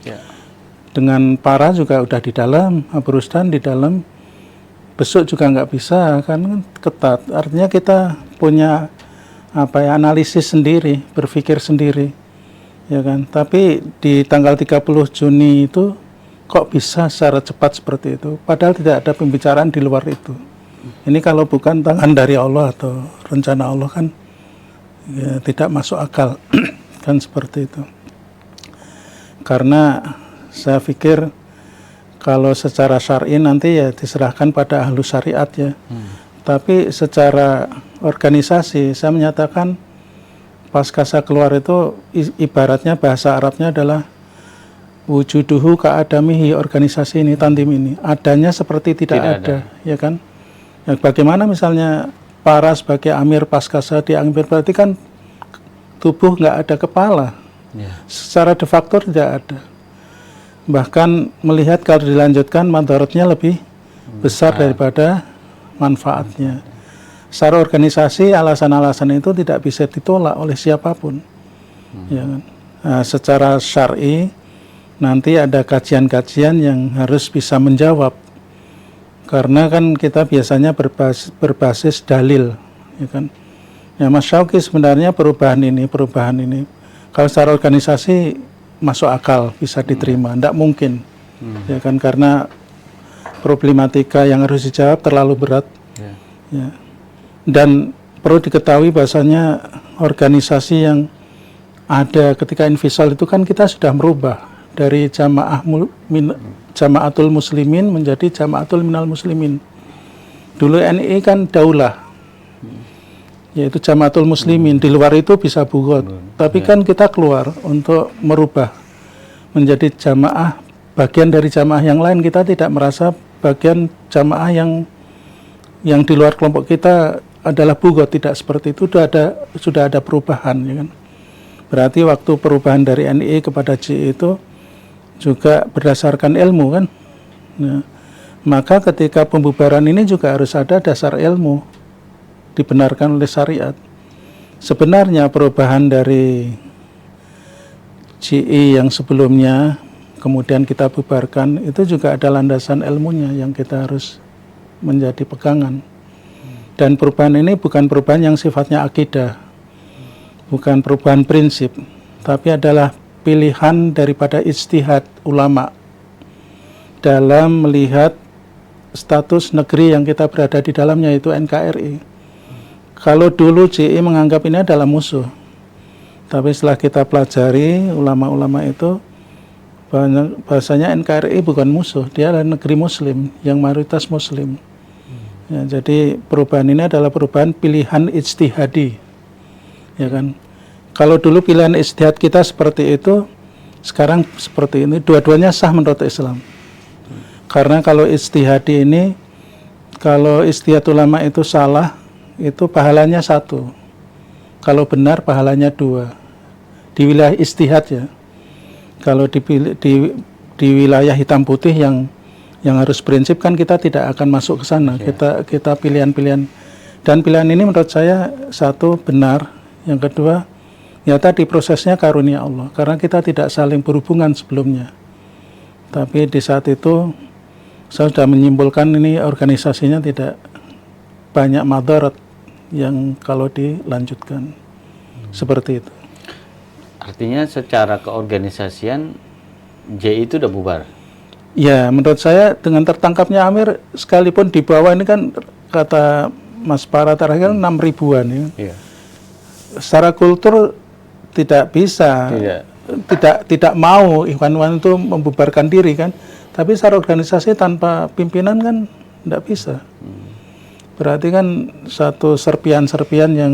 Ya. Dengan para juga udah di dalam, Abu Rusdan di dalam, besok juga nggak bisa kan ketat. Artinya kita punya analisis sendiri, berpikir sendiri, ya kan. Tapi di tanggal 30 Juni itu kok bisa secara cepat seperti itu? Padahal tidak ada pembicaraan di luar itu. Ini kalau bukan tangan dari Allah atau rencana Allah kan ya, tidak masuk akal kan seperti itu. Karena saya pikir kalau secara syar'i nanti ya diserahkan pada ahlu syariat ya. Tapi secara organisasi saya menyatakan pasca saya keluar itu ibaratnya bahasa Arabnya adalah wujuduhu ka'adamihi, organisasi ini, tantim ini. Adanya seperti tidak ada, ya kan? Ya, bagaimana misalnya para sebagai amir pasca saya diambil, berarti kan tubuh nggak ada kepala. Secara de facto tidak ada. Bahkan melihat kalau dilanjutkan madaratnya lebih besar daripada manfaatnya. Secara organisasi alasan-alasan itu tidak bisa ditolak oleh siapapun. Ya kan? Nah, secara syar'i nanti ada kajian-kajian yang harus bisa menjawab. Karena kan kita biasanya berbasis dalil, ya kan? Ya Mas Syauqi sebenarnya perubahan ini kalau secara organisasi masuk akal, bisa diterima. Tidak mungkin, ya kan, karena problematika yang harus dijawab terlalu berat. Ya. Dan perlu diketahui bahasanya organisasi yang ada ketika infisal itu kan kita sudah merubah dari jamaatul muslimin menjadi jamaatul minal muslimin. Dulu NI kan daulah, yaitu jamaatul muslimin. Di luar itu bisa bugot. Tapi kan kita keluar untuk merubah menjadi jamaah, bagian dari jamaah yang lain. Kita tidak merasa bagian jamaah yang di luar kelompok kita adalah bugot, tidak seperti itu. Sudah ada perubahan, ya kan. Berarti waktu perubahan dari NI kepada CI itu juga berdasarkan ilmu kan. Nah, maka ketika pembubaran ini juga harus ada dasar ilmu, dibenarkan oleh syariat. Sebenarnya perubahan dari CI yang sebelumnya kemudian kita bubarkan itu juga ada landasan ilmunya yang kita harus menjadi pegangan. Dan perubahan ini bukan perubahan yang sifatnya akidah, bukan perubahan prinsip, tapi adalah pilihan daripada ijtihad ulama dalam melihat status negeri yang kita berada di dalamnya, yaitu NKRI. Kalau dulu CI menganggap ini adalah musuh, tapi setelah kita pelajari ulama-ulama itu bahasanya NKRI bukan musuh, dia adalah negeri muslim yang mayoritas muslim. Ya, jadi perubahan ini adalah perubahan pilihan ijtihadi, ya kan. Kalau dulu pilihan ijtihad kita seperti itu, sekarang seperti ini, dua-duanya sah menurut Islam. Karena kalau ijtihadi ini, kalau ijtihad ulama itu salah, itu pahalanya 1. Kalau benar pahalanya 2. Di wilayah ijtihad ya. Kalau di wilayah hitam putih yang harus prinsip kan kita tidak akan masuk ke sana. Kita pilihan-pilihan, dan pilihan ini menurut saya 1 benar, yang kedua ya tadi prosesnya karunia Allah, karena kita tidak saling berhubungan sebelumnya. Tapi di saat itu saya sudah menyimpulkan ini organisasinya tidak banyak madarat yang kalau dilanjutkan seperti itu. Artinya secara keorganisasian JI itu udah bubar. Ya, menurut saya dengan tertangkapnya Amir, sekalipun di bawah ini kan kata Mas Para terakhir 6.000-an ya. Iya. Secara kultur tidak bisa, tidak mau Ikhwan itu membubarkan diri kan. Tapi secara organisasi tanpa pimpinan kan tidak bisa. Berarti kan satu serpian-serpian yang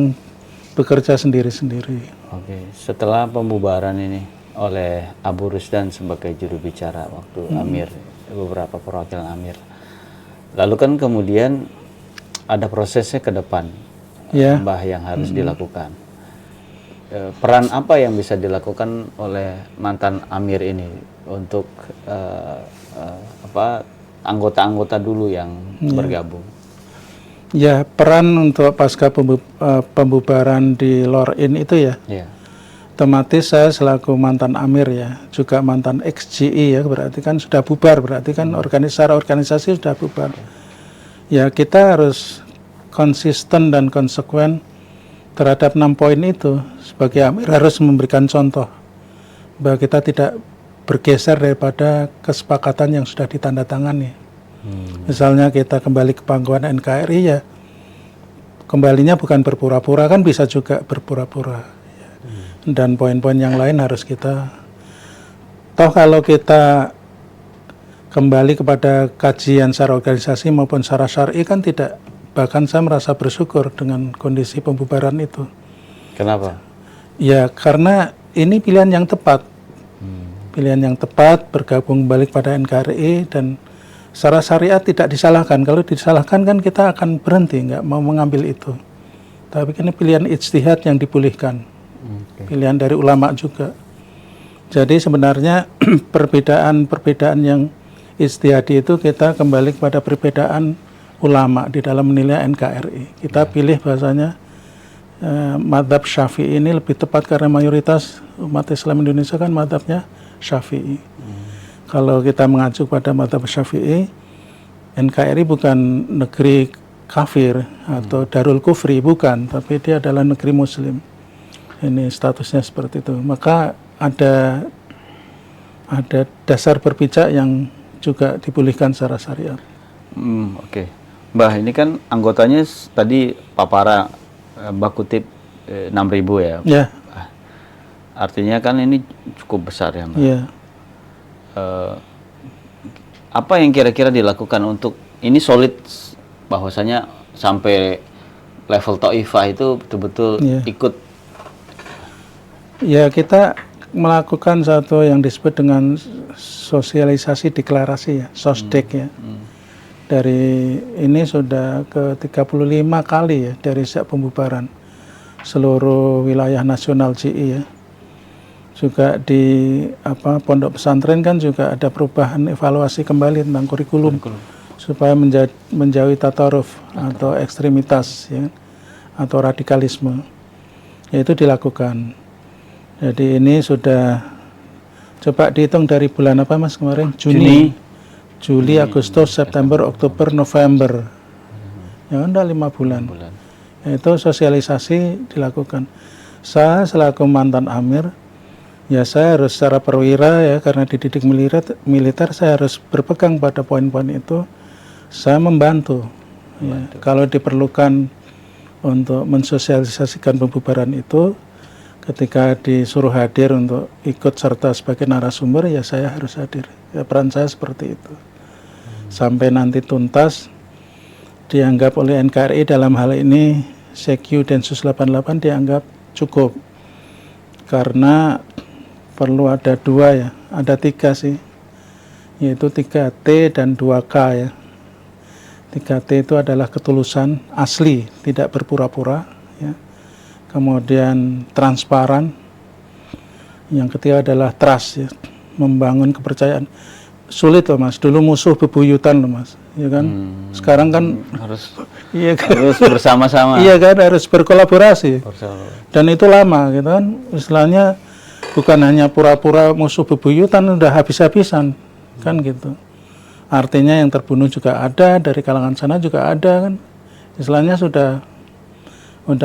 bekerja sendiri-sendiri. Oke, setelah pembubaran ini oleh Abu Rusdan sebagai juru bicara waktu Amir, beberapa perwakilan Amir. Lalu kan kemudian ada prosesnya ke depan, Mbah, yang harus dilakukan. Peran apa yang bisa dilakukan oleh mantan Amir ini untuk anggota-anggota dulu yang bergabung? Ya, peran untuk pasca pembubaran di Lor-In itu ya. Iya. Otomatis saya selaku mantan Amir ya, juga mantan ex-JI ya, berarti kan sudah bubar, berarti kan secara organisasi sudah bubar. Ya, kita harus konsisten dan konsekuen terhadap 6 poin itu. Sebagai Amir harus memberikan contoh bahwa kita tidak bergeser daripada kesepakatan yang sudah ditandatangani. Misalnya kita kembali ke pangkuan NKRI ya, kembalinya bukan berpura-pura, kan bisa juga berpura-pura. Dan poin-poin yang lain harus kita, toh kalau kita kembali kepada kajian secara organisasi maupun secara syar'i kan tidak, bahkan saya merasa bersyukur dengan kondisi pembubaran itu. Kenapa? Ya karena ini pilihan yang tepat. Pilihan yang tepat bergabung kembali kepada NKRI dan secara syariat tidak disalahkan. Kalau disalahkan kan kita akan berhenti, nggak mau mengambil itu. Tapi ini pilihan ijtihad yang dipulihkan. Pilihan dari ulama juga. Jadi sebenarnya perbedaan-perbedaan yang ijtihadi itu kita kembali kepada perbedaan ulama di dalam menilai NKRI. Kita pilih bahasanya madhab Syafi'i ini lebih tepat karena mayoritas umat Islam Indonesia kan madhabnya Syafi'i. Kalau kita mengacu pada madhab Syafi'i, NKRI bukan negeri kafir atau darul kufri, bukan, tapi dia adalah negeri muslim. Ini statusnya seperti itu. Maka ada dasar berpijak yang juga dipulihkan secara syariat. Oke. Mbah, ini kan anggotanya tadi Papara Mbah kutip 6.000 ya? Ya. Artinya kan ini cukup besar ya, Mbah? Ya. Apa yang kira-kira dilakukan untuk ini solid bahwasanya sampai level Taifah itu betul-betul ikut? Ya, kita melakukan satu yang disebut dengan sosialisasi deklarasi ya, SOSDEK ya. Dari ini sudah ke 35 kali ya dari sejak pembubaran seluruh wilayah nasional JI ya. Juga di pondok pesantren kan juga ada perubahan evaluasi kembali tentang kurikulum supaya menjauhi tataruf atau ekstremitas ya, atau radikalisme. Ya, itu dilakukan. Jadi ini sudah, coba dihitung dari bulan apa Mas kemarin? Juli, Agustus, September, Oktober, November. Ya udah 5 bulan. Ya, itu sosialisasi dilakukan. Saya selaku mantan Amir, ya saya harus secara perwira ya, karena dididik militer saya harus berpegang pada poin-poin itu. Saya membantu. Ya. Kalau diperlukan untuk mensosialisasikan pembubaran itu, ketika disuruh hadir untuk ikut serta sebagai narasumber, ya saya harus hadir. Ya, peran saya seperti itu. Sampai nanti tuntas, dianggap oleh NKRI dalam hal ini CQ Densus 88 dianggap cukup. Karena perlu ada 2 ya, ada 3 sih, yaitu 3T dan 2K ya. 3T itu adalah ketulusan asli, tidak berpura-pura ya. Kemudian transparan. Yang ketiga adalah trust ya, membangun kepercayaan. Sulit loh Mas, dulu musuh bebuyutan loh Mas, ya kan? Sekarang kan harus bersama-sama. Iya kan, harus berkolaborasi. Dan itu lama gitu kan, istilahnya bukan hanya pura-pura musuh bebuyutan, udah habis-habisan kan gitu. Artinya yang terbunuh juga ada, dari kalangan sana juga ada kan. Istilahnya sudah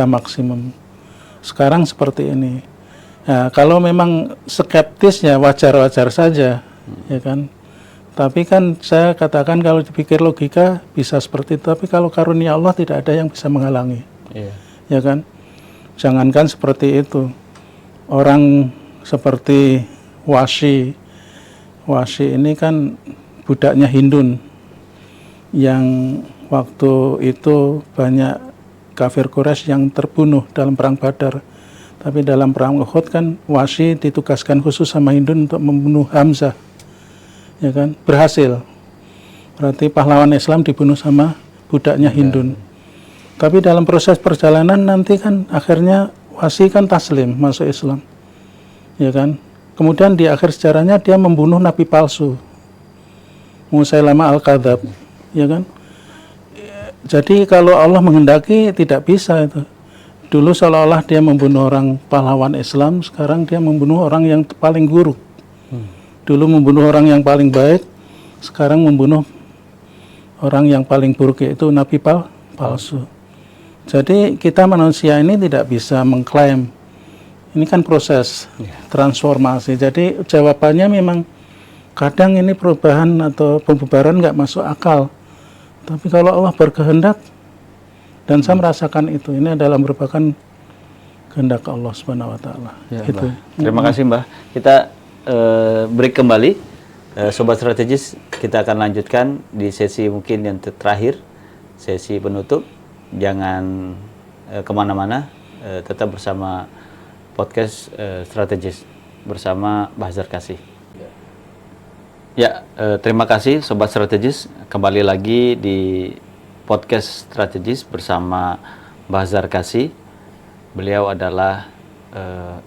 maksimum. Sekarang seperti ini. Nah, kalau memang skeptis ya wajar-wajar saja, ya kan. Tapi kan saya katakan kalau dipikir logika bisa seperti itu, tapi kalau karunia Allah tidak ada yang bisa menghalangi, ya kan. Jangankan seperti itu, orang seperti Wasi ini kan budaknya Hindun, yang waktu itu banyak kafir Quraisy yang terbunuh dalam perang Badar. Tapi dalam perang Uhud kan Wasi ditugaskan khusus sama Hindun untuk membunuh Hamzah, ya kan, berhasil. Berarti pahlawan Islam dibunuh sama budaknya Hindun. Tapi dalam proses perjalanan nanti kan akhirnya Wasi kan taslim masuk Islam, ya kan. Kemudian di akhir sejarahnya dia membunuh nabi palsu Musailamah al-Kadzab, ya kan. Jadi kalau Allah menghendaki tidak bisa itu. Dulu seolah-olah dia membunuh orang pahlawan Islam, sekarang dia membunuh orang yang paling buruk. Dulu membunuh orang yang paling baik, sekarang membunuh orang yang paling buruk, yaitu nabi palsu. Jadi kita manusia ini tidak bisa mengklaim. Ini kan proses transformasi. Jadi jawabannya memang kadang ini perubahan atau pembubaran nggak masuk akal. Tapi kalau Allah berkehendak, dan saya merasakan itu, ini adalah merupakan kehendak Allah Subhanahu wa taala. Ya, gitu. Terima kasih, Mbah. Kita break kembali. Sobat Strategis, kita akan lanjutkan di sesi mungkin yang terakhir, sesi penutup. Jangan kemana-mana, tetap bersama podcast Strategis bersama Mbah Zarkasi. Ya, terima kasih Sobat Strategis. Kembali lagi di podcast Strategis bersama Mbah Zarkasi. Beliau adalah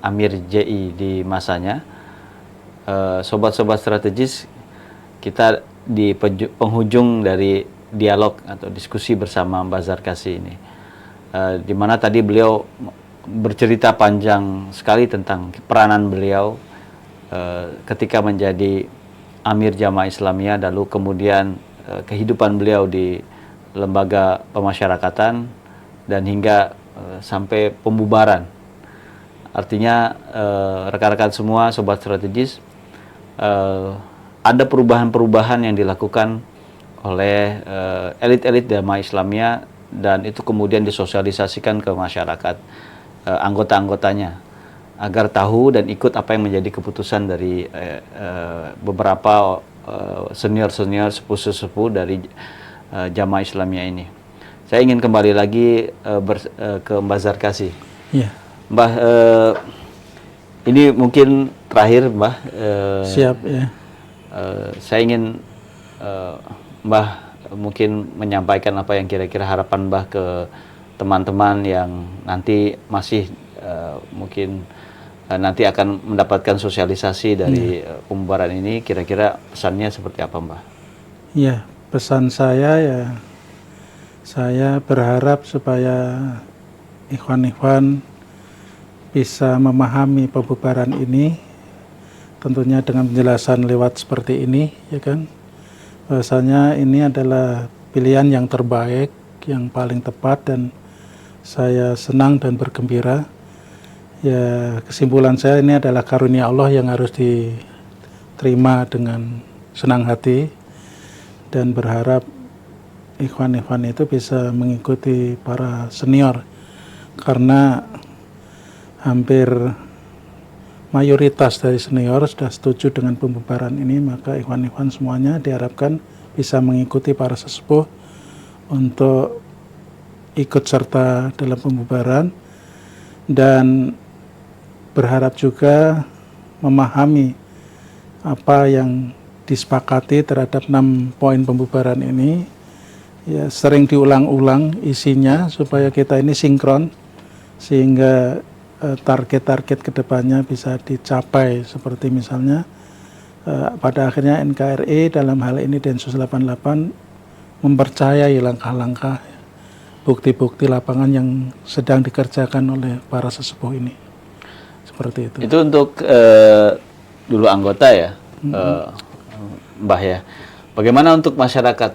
Amir JI di masanya. Sobat-sobat Strategis, kita di penghujung dari dialog atau diskusi bersama Mbah Zarkasi ini, di mana tadi beliau bercerita panjang sekali tentang peranan beliau ketika menjadi Amir Jamaah Islamiyah, lalu kemudian kehidupan beliau di lembaga pemasyarakatan dan hingga sampai pembubaran. Artinya rekan-rekan semua Sobat Strategis, ada perubahan-perubahan yang dilakukan oleh elit-elit Jamaah Islamiyah, dan itu kemudian disosialisasikan ke masyarakat, anggota-anggotanya, agar tahu dan ikut apa yang menjadi keputusan dari beberapa senior-senior, sepuh-sepuh dari Jamaah Islamiyah ini. Saya ingin kembali lagi ke Mbah Zarkasi. Ya. Mbah, ini mungkin terakhir, Mbah. Siap ya. Saya ingin Mbah mungkin menyampaikan apa yang kira-kira harapan Mbah ke teman-teman yang nanti masih mungkin nanti akan mendapatkan sosialisasi dari pembubaran ini. Kira-kira pesannya seperti apa, Mbah? Ya, pesan saya ya, saya berharap supaya ikhwan-ikhwan bisa memahami pembubaran ini, tentunya dengan penjelasan lewat seperti ini, ya kan. Bahwasanya ini adalah pilihan yang terbaik, yang paling tepat, dan saya senang dan bergembira. Ya, kesimpulan saya ini adalah karunia Allah yang harus diterima dengan senang hati, dan berharap ikhwan-ikhwan itu bisa mengikuti para senior, karena hampir mayoritas dari senior sudah setuju dengan pembubaran ini. Maka ikhwan-ikhwan semuanya diharapkan bisa mengikuti para sesepuh untuk ikut serta dalam pembubaran, dan berharap juga memahami apa yang disepakati terhadap 6 poin pembubaran ini, ya sering diulang-ulang isinya supaya kita ini sinkron, sehingga target-target kedepannya bisa dicapai, seperti misalnya pada akhirnya NKRI dalam hal ini Densus 88 mempercayai langkah-langkah, bukti-bukti lapangan yang sedang dikerjakan oleh para sesepuh ini, seperti itu. Itu untuk dulu anggota ya, Mbah ya. Bagaimana untuk masyarakat?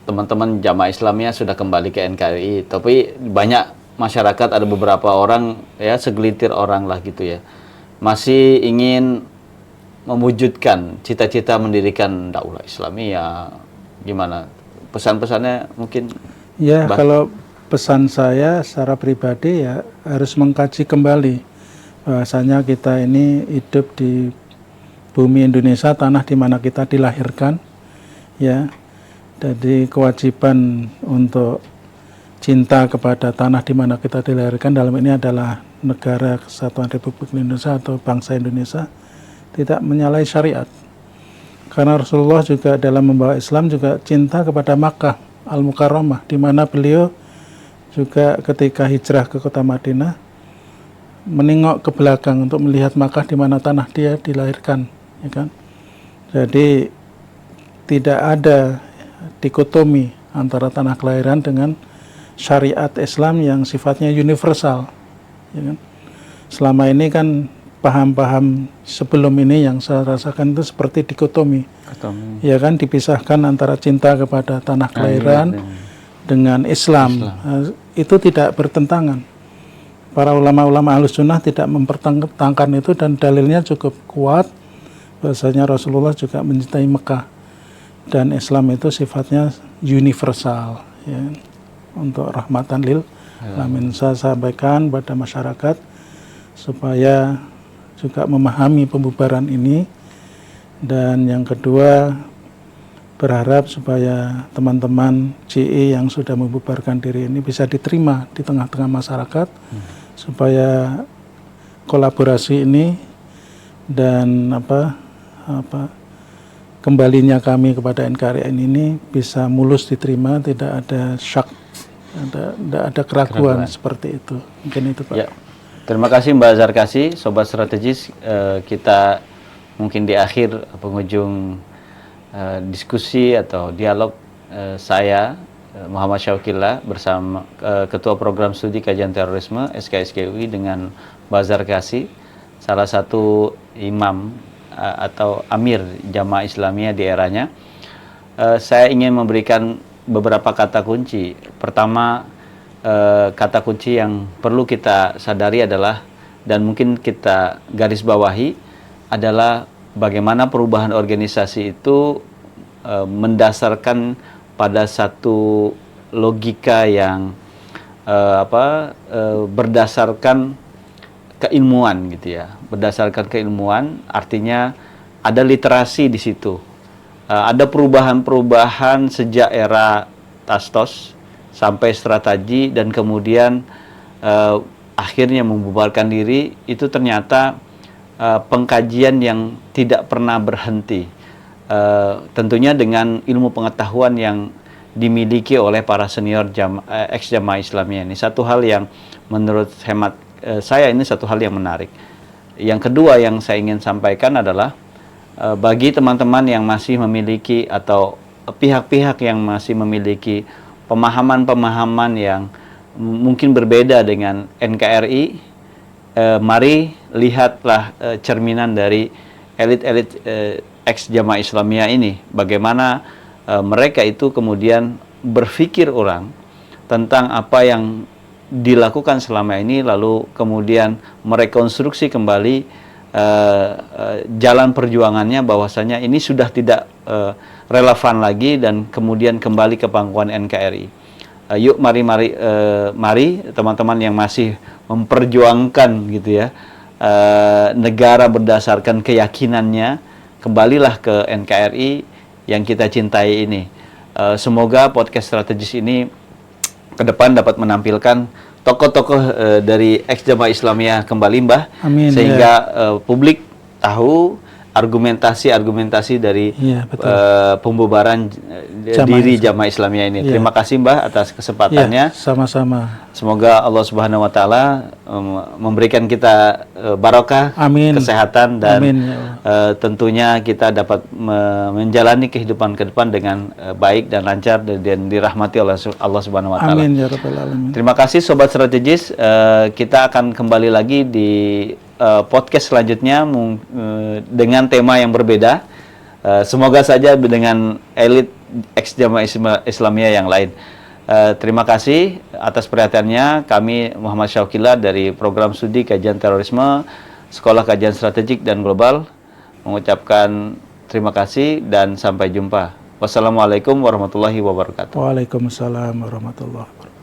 Teman-teman Jamaah Islamiyah sudah kembali ke NKRI, tapi banyak masyarakat ada beberapa orang ya, segelintir orang lah gitu ya, masih ingin mewujudkan cita-cita mendirikan Daulah Islamiyah, gimana pesan-pesannya mungkin? Ya, kalau pesan saya secara pribadi ya harus mengkaji kembali bahwasanya kita ini hidup di bumi Indonesia, tanah di mana kita dilahirkan, ya. Jadi kewajiban untuk cinta kepada tanah di mana kita dilahirkan, dalam ini adalah Negara Kesatuan Republik Indonesia atau bangsa Indonesia, tidak menyalahi syariat. Karena Rasulullah juga dalam membawa Islam juga cinta kepada Makkah Al-Mukarramah, di mana beliau juga ketika hijrah ke kota Madinah menengok ke belakang untuk melihat Makkah di mana tanah dia dilahirkan, ya kan? Jadi tidak ada dikotomi antara tanah kelahiran dengan syariat Islam yang sifatnya universal, ya kan? Selama ini kan paham-paham sebelum ini yang saya rasakan itu seperti dikotomi, ya kan, dipisahkan antara cinta kepada tanah kelahiran dengan Islam. Nah, itu tidak bertentangan. Para ulama-ulama Ahlus Sunnah tidak mempertentangkan itu, dan dalilnya cukup kuat bahwasanya Rasulullah juga mencintai Mekah, dan Islam itu sifatnya universal, ya, untuk rahmatan lil alamin. Saya sampaikan pada masyarakat supaya juga memahami pembubaran ini. Dan yang kedua, berharap supaya teman-teman GI yang sudah membubarkan diri ini bisa diterima di tengah-tengah masyarakat, supaya kolaborasi ini dan kembalinya kami kepada NKRI ini bisa mulus diterima, tidak ada syak, tidak ada keraguan seperti itu. Mungkin itu, Pak. Ya. Terima kasih Mbak Zarkasi, Sobat Strategis. Kita mungkin di akhir penghujung diskusi atau dialog saya Muhammad Syauqillah bersama Ketua Program Studi Kajian Terorisme SKSKUI dengan Mbak Zarkasi, salah satu imam atau amir Jamaah Islamiyah di eranya. Saya ingin memberikan beberapa kata kunci. Pertama, kata kunci yang perlu kita sadari adalah, dan mungkin kita garis bawahi, adalah bagaimana perubahan organisasi itu mendasarkan pada satu logika yang berdasarkan keilmuan gitu ya. Berdasarkan keilmuan artinya ada literasi di situ. Ada perubahan-perubahan sejak era Tastos sampai strategi, dan kemudian akhirnya membubarkan diri. Itu ternyata pengkajian yang tidak pernah berhenti. Tentunya dengan ilmu pengetahuan yang dimiliki oleh para senior ex-Jamaah Islamiyah ini. Satu hal yang menurut hemat saya ini satu hal yang menarik. Yang kedua yang saya ingin sampaikan adalah bagi teman-teman yang masih memiliki atau pihak-pihak yang masih memiliki pemahaman-pemahaman yang mungkin berbeda dengan NKRI, mari lihatlah cerminan dari elit-elit ex-Jamaah Islamiyah ini, bagaimana mereka itu kemudian berpikir ulang tentang apa yang dilakukan selama ini, lalu kemudian merekonstruksi kembali jalan perjuangannya, bahwasanya ini sudah tidak relevan lagi, dan kemudian kembali ke pangkuan NKRI. Yuk mari teman-teman yang masih memperjuangkan gitu ya negara berdasarkan keyakinannya, kembalilah ke NKRI yang kita cintai ini. Semoga podcast strategis ini ke depan dapat menampilkan tokoh-tokoh dari ex-Jamaah Islamiyah kembali, Mbah. Amin, sehingga publik tahu argumentasi dari pembubaran diri Jamaah Islamiyah ini. Terima kasih Mbah atas kesempatannya. Sama-sama. Semoga Allah Subhanahu wa taala memberikan kita barokah, kesehatan, dan tentunya kita dapat menjalani kehidupan ke depan dengan baik dan lancar, dan dirahmati oleh Allah Subhanahu wa taala. Amin ya rabbal alamin. Terima kasih Sobat Strategis. Kita akan kembali lagi di podcast selanjutnya dengan tema yang berbeda. Semoga saja dengan elit ex-Jamaah Islamiyah yang lain. Terima kasih atas perhatiannya. Kami Muhammad Syauqillah dari Program Studi Kajian Terorisme Sekolah Kajian Strategik dan Global mengucapkan terima kasih dan sampai jumpa. Wassalamualaikum warahmatullahi wabarakatuh. Waalaikumsalam warahmatullahi wabarakatuh.